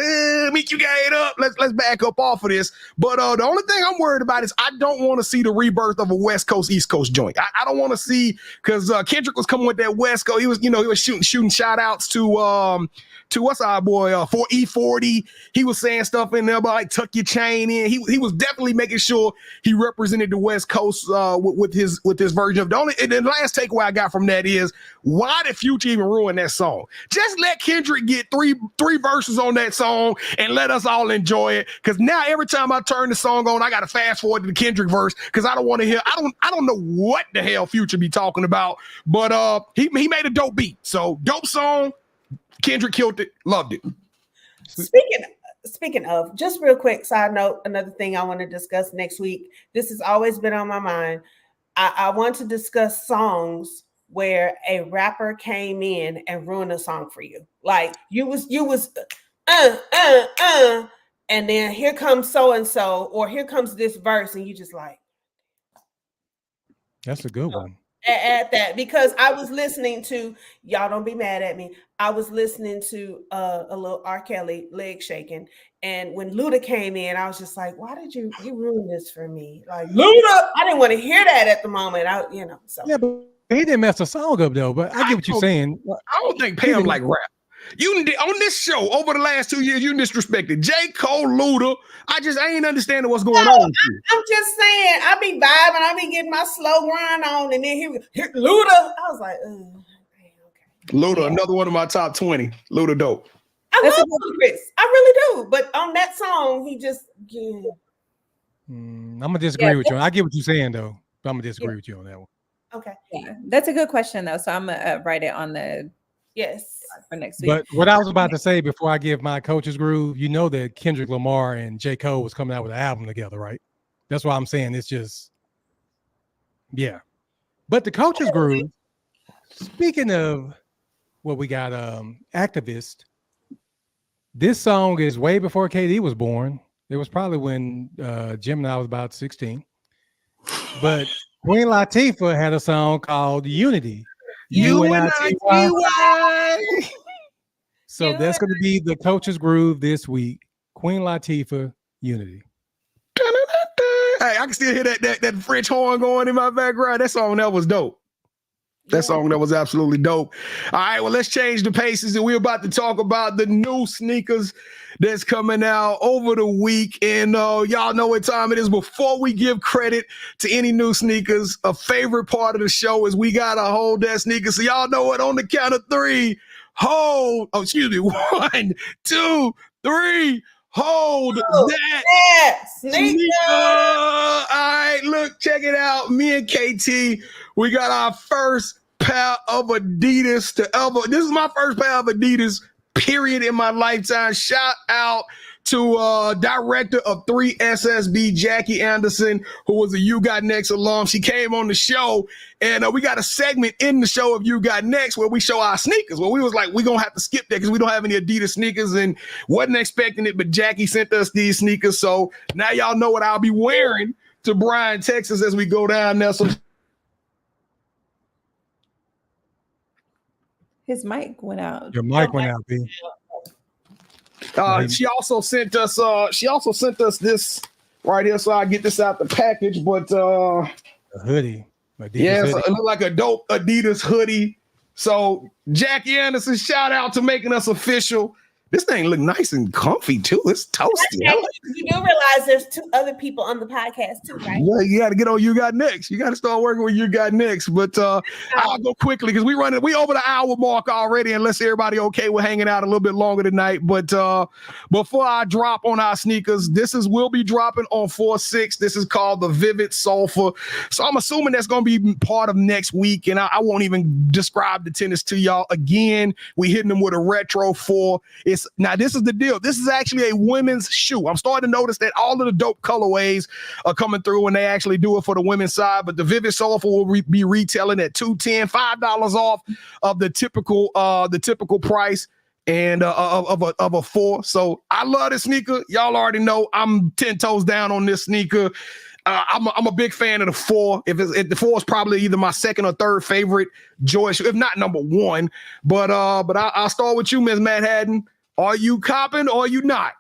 Speaker 3: Meek, you got it up. Let's back up off of this. But the only thing I'm worried about is I don't want to see the rebirth of a West Coast East Coast joint. I don't want to see, because Kendrick was coming with that West Coast. He was shooting shout outs to what's our boy for E40. He was saying stuff in there about like tuck your chain in. He was definitely making sure he represented the West Coast with his version of the last takeaway I got from that is, why did Future even ruin that song? Just let Kendrick get three verses on that song and let us all enjoy it. Because now every time I turn the song on, I got to fast forward to the Kendrick verse because I don't want to hear. I don't know what the hell Future be talking about, but he made a dope beat. So dope song. Kendrick killed it. Loved it.
Speaker 2: Speaking of, just real quick side note, another thing I want to discuss next week. This has always been on my mind. I want to discuss songs where a rapper came in and ruined a song for you. Like you was and then here comes so and so, or here comes this verse, and you just like.
Speaker 4: That's a good one.
Speaker 2: At that, because I was listening to, y'all don't be mad at me, I was listening to a little R. Kelly, Leg Shaking, and when Luda came in, I was just like, why did you ruin this for me? Like, Luda, I didn't want to hear that at the moment. So
Speaker 4: yeah, but he didn't mess the song up though. But I get what you're saying.
Speaker 3: I don't think Pam like rap. You on this show over the last 2 years, you disrespected J. Cole, Luda. I ain't understanding what's going on.
Speaker 2: I'm just saying, I be vibing, I be getting my slow grind on, and then here Luda. I was like, okay.
Speaker 3: Luda, another one of my top 20. Luda dope.
Speaker 2: I love Ludacris. I really do. But on that song, he just
Speaker 4: I'm gonna disagree with you. I get what you're saying though, but I'm gonna disagree with you on that one.
Speaker 2: Okay.
Speaker 5: Yeah, that's a good question though. So I'm gonna write it on the for next week.
Speaker 4: But what I was about to say before I give my coach's groove, you know that Kendrick Lamar and J. Cole was coming out with an album together, right? That's why I'm saying it's just, yeah. But the coach's groove, speaking of what we got, Activist, this song is way before KD was born. It was probably when Gemini was about 16. But Queen Latifah had a song called Unity. So that's going to be the coach's groove this week. Queen Latifah, unity.
Speaker 3: Hey, I can still hear that French horn going in my background. That song that was dope. That song that was absolutely dope. All right, well, let's change the paces, and we're about to talk about the new sneakers that's coming out over the week. And y'all know what time it is. Before we give credit to any new sneakers, a favorite part of the show is we got to hold that sneaker. So y'all know what? On the count of three, hold. Oh, excuse me. 1, 2, 3. Hold that sneaker. All right, look, check it out. Me and KT, we got our first pair of Adidas to ever. This is my first pair of Adidas, period, in my lifetime. Shout out to director of 3SSB, Jackie Anderson, who was a You Got Next alum. She came on the show, and we got a segment in the show of You Got Next where we show our sneakers. Well, we was like, we're going to have to skip that because we don't have any Adidas sneakers, and wasn't expecting it, but Jackie sent us these sneakers. So now y'all know what I'll be wearing to Bryan, Texas as we go down there. So
Speaker 5: his mic went out.
Speaker 4: Your mic went out, B.
Speaker 3: She also sent us this right here, so I get this out the package. But
Speaker 4: a hoodie.
Speaker 3: Adidas hoodie. So it looked like a dope Adidas hoodie. So Jackie Anderson, shout out to making us official. This thing look nice and comfy too. It's toasty.
Speaker 2: You do realize there's 2 other people on the podcast too, right?
Speaker 3: Yeah, you got to get on You Got Next. You got to start working with You Got Next. But I'll go quickly because we over the hour mark already, unless everybody okay with hanging out a little bit longer tonight. But before I drop on our sneakers, we'll be dropping on 4/6. This is called the Vivid Sulfur. So I'm assuming that's going to be part of next week, and I won't even describe the tennis to y'all. Again, we hitting them with a retro 4. Now, this is the deal. This is actually a women's shoe. I'm starting to notice that all of the dope colorways are coming through when they actually do it for the women's side. But the Vivid Sulfur will be retailing at $210, $5 off of the typical price and of a 4. So I love this sneaker. Y'all already know I'm 10 toes down on this sneaker. I'm a big fan of the 4. If the 4 is probably either my second or third favorite Joy shoe, if not number 1. But I'll start with you, Ms.Manhattan. Are you copping or are you not?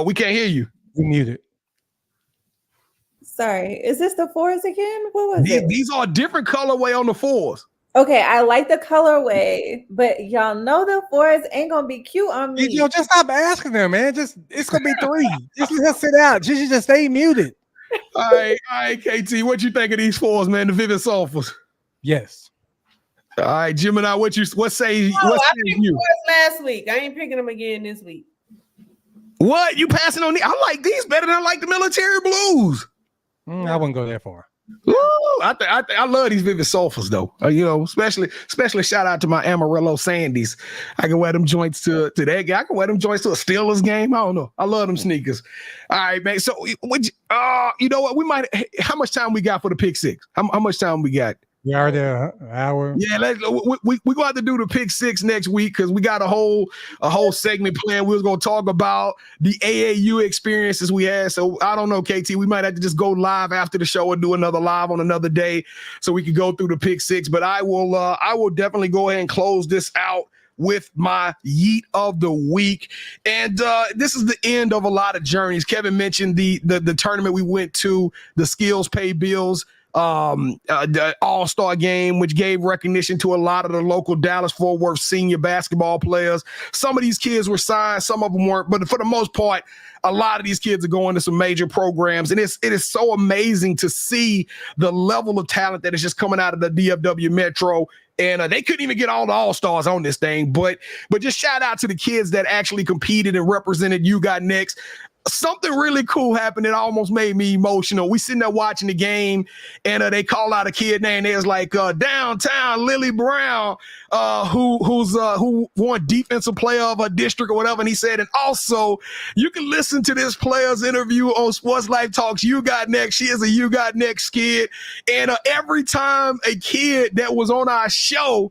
Speaker 3: We can't hear you.
Speaker 4: You muted.
Speaker 5: Sorry, is this the 4s again? What was it?
Speaker 3: These are different colorway on the 4s.
Speaker 5: Okay, I like the colorway, but y'all know the 4s ain't gonna be cute on me.
Speaker 4: Just stop asking them, man. It's gonna be 3. Just let her sit out. She should just stay muted.
Speaker 3: All right, KT, what you think of these 4s, man? The Vivid Sulfurs.
Speaker 4: Yes.
Speaker 3: All right, Gemini, what say you?
Speaker 2: I picked last week. I ain't picking them again this week.
Speaker 3: What? You passing on these? I like these better than I like the military blues.
Speaker 4: I wouldn't go that far.
Speaker 3: Ooh, I love these Vivid Sulfurs though. Especially shout out to my Amarillo Sandies. I can wear them joints to that guy. I can wear them joints to a Steelers game. I don't know. I love them sneakers. All right, man. So you know what? We might. How much time we got for the pick 6? How much time we got?
Speaker 4: We are there an hour.
Speaker 3: Yeah, we go out to do the pick 6 next week because we got a whole segment planned. We was gonna talk about the AAU experiences we had. So I don't know, KT. We might have to just go live after the show or do another live on another day so we can go through the pick 6. But I will definitely go ahead and close this out with my yeet of the week. And this is the end of a lot of journeys. Kevin mentioned the tournament we went to, the Skills Pay Bills. The All-Star game, which gave recognition to a lot of the local Dallas-Fort Worth senior basketball players. Some of these kids were signed, some of them weren't, but for the most part, a lot of these kids are going to some major programs, and it is so amazing to see the level of talent that is just coming out of the DFW Metro. And they couldn't even get all the All-Stars on this thing, but just shout out to the kids that actually competed and represented You Got Next. Something really cool happened that almost made me emotional. We sitting there watching the game, and they call out a kid name. There's like downtown Lily Brown, who won defensive player of a district or whatever. And he said, and also you can listen to this player's interview on Sports Life Talks You Got Next. She is a You Got Next kid. And every time a kid that was on our show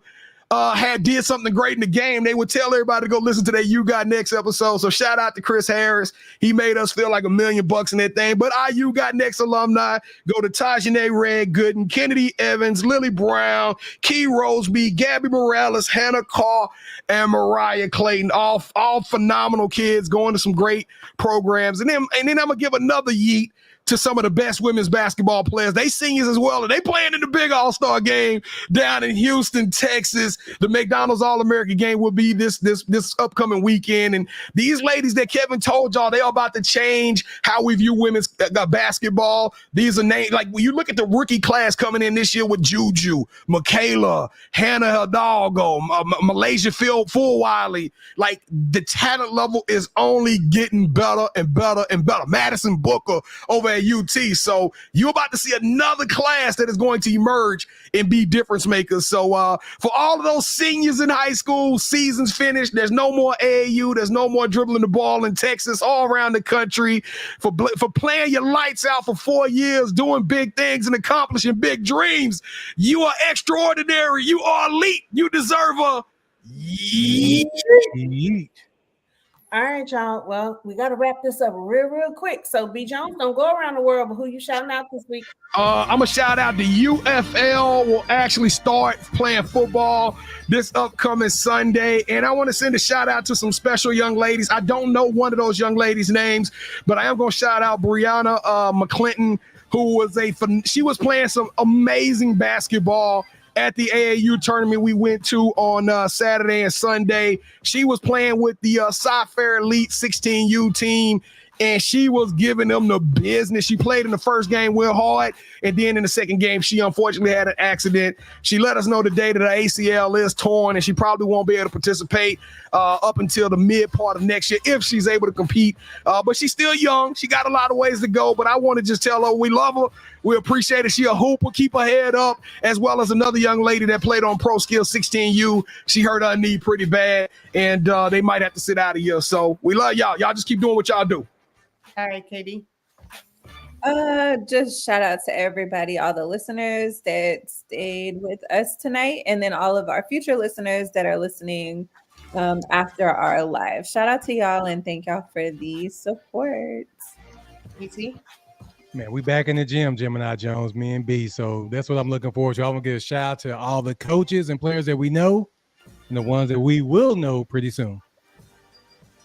Speaker 3: did something great in the game, they would tell everybody to go listen to that You Got Next episode. So shout out to Chris Harris. He made us feel like $1 million in that thing. But our You Got Next alumni go to Tajane Red Gooden, Kennedy Evans, Lily Brown, Key Roseby, Gabby Morales, Hannah Carr, and Mariah Clayton. All phenomenal kids going to some great programs. And then I'm gonna give another yeet to some of the best women's basketball players. They seniors as well, and they playing in the big All-Star game down in Houston, Texas. The McDonald's All-American game will be this upcoming weekend. And these ladies that Kevin told y'all, they are about to change how we view women's basketball. These are names, like when you look at the rookie class coming in this year with Juju, Michaela, Hannah Hidalgo, Malaysia Fulwiley, like the talent level is only getting better and better and better. Madison Booker over at UT. So you're about to see another class that is going to emerge and be difference makers. So for all of those seniors in high school, seasons finished. There's no more AAU. There's no more dribbling the ball in Texas, all around the country. For playing your lights out for 4 years, doing big things and accomplishing big dreams. You are extraordinary. You are elite. You deserve a yeet.
Speaker 2: All right, y'all. Well, we got to wrap this up real quick. So, B. Jones, don't go around the world, but who you shouting out this week?
Speaker 3: I'm going to shout out the UFL will actually start playing football this upcoming Sunday. And I want to send a shout out to some special young ladies. I don't know one of those young ladies' names, but I am going to shout out Brianna McClinton, who she was playing some amazing basketball at the AAU tournament we went to on Saturday and Sunday. She was playing with the Cy-Fair Elite 16U team, and she was giving them the business. She played in the first game real hard, and then in the second game, she unfortunately had an accident. She let us know today that her ACL is torn, and she probably won't be able to participate up until the mid part of next year if she's able to compete. But she's still young. She got a lot of ways to go, but I want to just tell her we love her. We appreciate it. She a hooper. Keep her head up, as well as another young lady that played on Pro Skills 16U. She hurt her knee pretty bad, and they might have to sit out a year. So we love y'all. Y'all just keep doing what y'all do.
Speaker 2: All right, Katie.
Speaker 5: Just shout out to everybody, all the listeners that stayed with us tonight, and then all of our future listeners that are listening after our live. Shout out to y'all and thank y'all for the support.
Speaker 2: BT?
Speaker 4: Man, we back in the gym, Gemini Jones, me and B. So that's what I'm looking forward to. I'm going to give a shout out to all the coaches and players that we know and the ones that we will know pretty soon.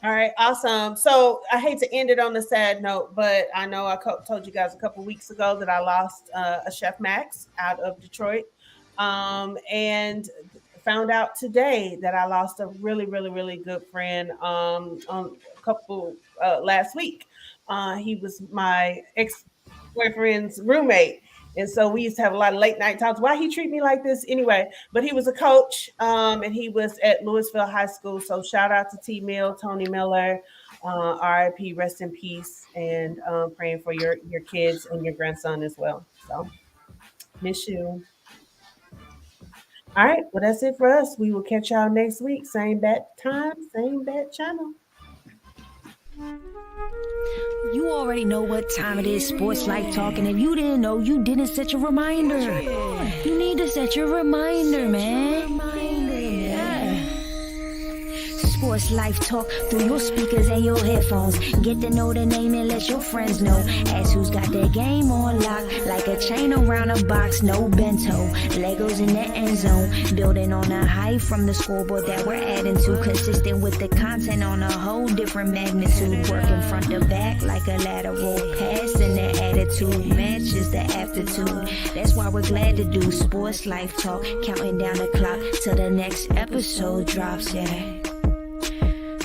Speaker 2: All right, awesome. So I hate to end it on a sad note, but I know I told you guys a couple weeks ago that I lost a Chef Max out of Detroit, and found out today that I lost a really, really, really good friend on a couple last week. He was my ex-boyfriend's roommate. And so we used to have a lot of late night talks. Why he treat me like this anyway? But he was a coach, and he was at Louisville High School. So shout out to T. Mill, Tony Miller, RIP, rest in peace, and praying for your kids and your grandson as well. So miss you. All right, well that's it for us. We will catch y'all next week. Same bat time, same bat channel.
Speaker 7: You already know what time it is, Sports Life Talk, and if you didn't know, you didn't set your reminder. You need to set your reminder, man. Sports Life Talk through your speakers and your headphones. Get to know the name and let your friends know. Ask who's got their game on lock, like a chain around a box, no bento. Legos in the end zone, building on a height from the scoreboard that we're adding to. Consistent with the content on a whole different magnitude. Working front to back like a lateral pass, and the attitude matches the aptitude. That's why we're glad to do Sports Life Talk, counting down the clock till the next episode drops, yeah.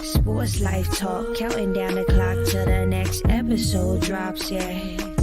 Speaker 7: Sports Life Talk, counting down the clock till the next episode drops, yeah.